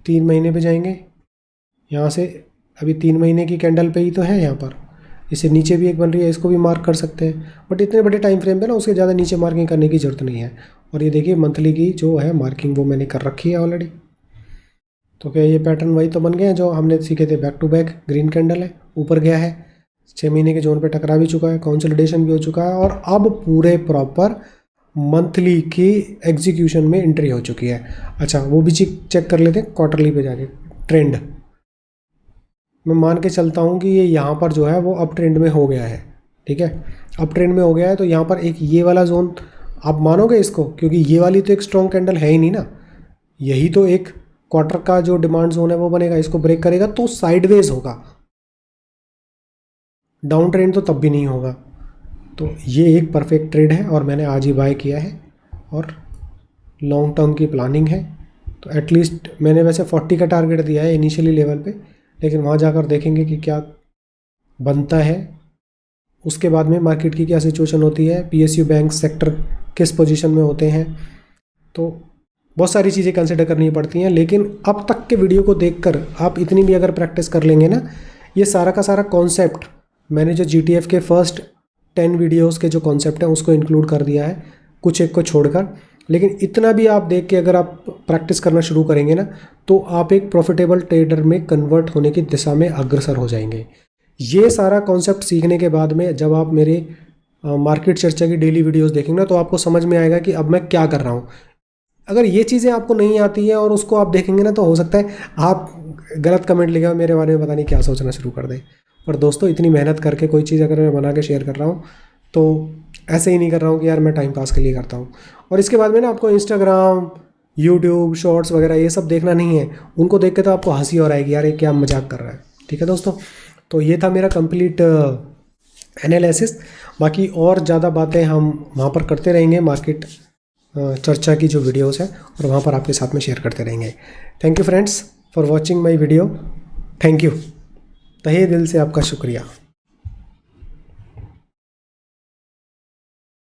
3 महीने पे जाएंगे। यहाँ से अभी 3 महीने की कैंडल पे ही तो है यहाँ पर। इससे नीचे भी एक बन रही है, इसको भी मार्क कर सकते हैं। बट इतने बड़े टाइम फ्रेम पे ना उसके ज़्यादा नीचे मार्किंग करने की ज़रूरत नहीं है। और ये देखिए मंथली की जो है मार्किंग वो मैंने कर रखी है ऑलरेडी। तो क्या ये पैटर्न वही तो बन गए हैं जो हमने सीखे थे। Back to back green candle है, ऊपर गया है, 6 महीने के जोन पे टकरा भी चुका है, कंसोलिडेशन भी हो चुका है और अब पूरे प्रॉपर मंथली की एग्जीक्यूशन में एंट्री हो चुकी है। अच्छा, वो भी चेक कर लेते हैं क्वार्टरली पे जाके। ट्रेंड मैं मान के चलता हूँ कि ये यहाँ पर जो है वो अप ट्रेंड में हो गया है। ठीक है, अप ट्रेंड में हो गया है तो यहाँ पर एक ये वाला जोन आप मानोगे इसको, क्योंकि ये वाली तो एक स्ट्रॉन्ग कैंडल है ही नहीं ना। यही तो एक क्वार्टर का जो डिमांड जोन है वो बनेगा। इसको ब्रेक करेगा तो साइडवेज होगा, डाउन ट्रेंड तो तब भी नहीं होगा। तो ये एक परफेक्ट ट्रेड है और मैंने आज ही बाय किया है और लॉन्ग टर्म की प्लानिंग है। तो एटलीस्ट मैंने वैसे 40 का टारगेट दिया है इनिशियली लेवल पे, लेकिन वहाँ जाकर देखेंगे कि क्या बनता है। उसके बाद में मार्केट की क्या सिचुएशन होती है, पीएसयू बैंक सेक्टर किस पोजीशन में होते हैं, तो बहुत सारी चीज़ें कंसिडर करनी पड़ती हैं। लेकिन अब तक के वीडियो को देखकर आप इतनी भी अगर प्रैक्टिस कर लेंगे ना, ये सारा का सारा कॉन्सेप्ट मैंने जो जीटीएफ के फर्स्ट 10 वीडियोस के जो कॉन्सेप्ट हैं उसको इंक्लूड कर दिया है, कुछ एक को छोड़कर। लेकिन इतना भी आप देख के अगर आप प्रैक्टिस करना शुरू करेंगे ना तो आप एक प्रॉफिटेबल ट्रेडर में कन्वर्ट होने की दिशा में अग्रसर हो जाएंगे। ये सारा कॉन्सेप्ट सीखने के बाद में जब आप मेरे मार्केट चर्चा की डेली वीडियोस देखेंगे ना, तो आपको समझ में आएगा कि अब मैं क्या कर रहा हूँ। अगर ये चीज़ें आपको नहीं आती हैं और उसको आप देखेंगे ना, तो हो सकता है आप गलत कमेंट लिखा मेरे बारे में, पता नहीं क्या सोचना शुरू कर दें। पर दोस्तों, इतनी मेहनत करके कोई चीज़ अगर मैं बना के शेयर कर रहा हूँ तो ऐसे ही नहीं कर रहा हूँ कि यार मैं टाइम पास के लिए करता हूँ। और इसके बाद में ना आपको इंस्टाग्राम, यूट्यूब शॉर्ट्स वगैरह ये सब देखना नहीं है। उनको देख के तो आपको हंसी और आएगी, यार ये क्या मजाक कर रहा है। ठीक है दोस्तों, तो ये था मेरा कंप्लीट एनालिसिस। बाकी और ज़्यादा बातें हम वहाँ पर करते रहेंगे, मार्केट चर्चा की जो वीडियोस है, और वहाँ पर आपके साथ में शेयर करते रहेंगे। Thank you friends for watching my video. Thank you, तहे दिल से आपका शुक्रिया।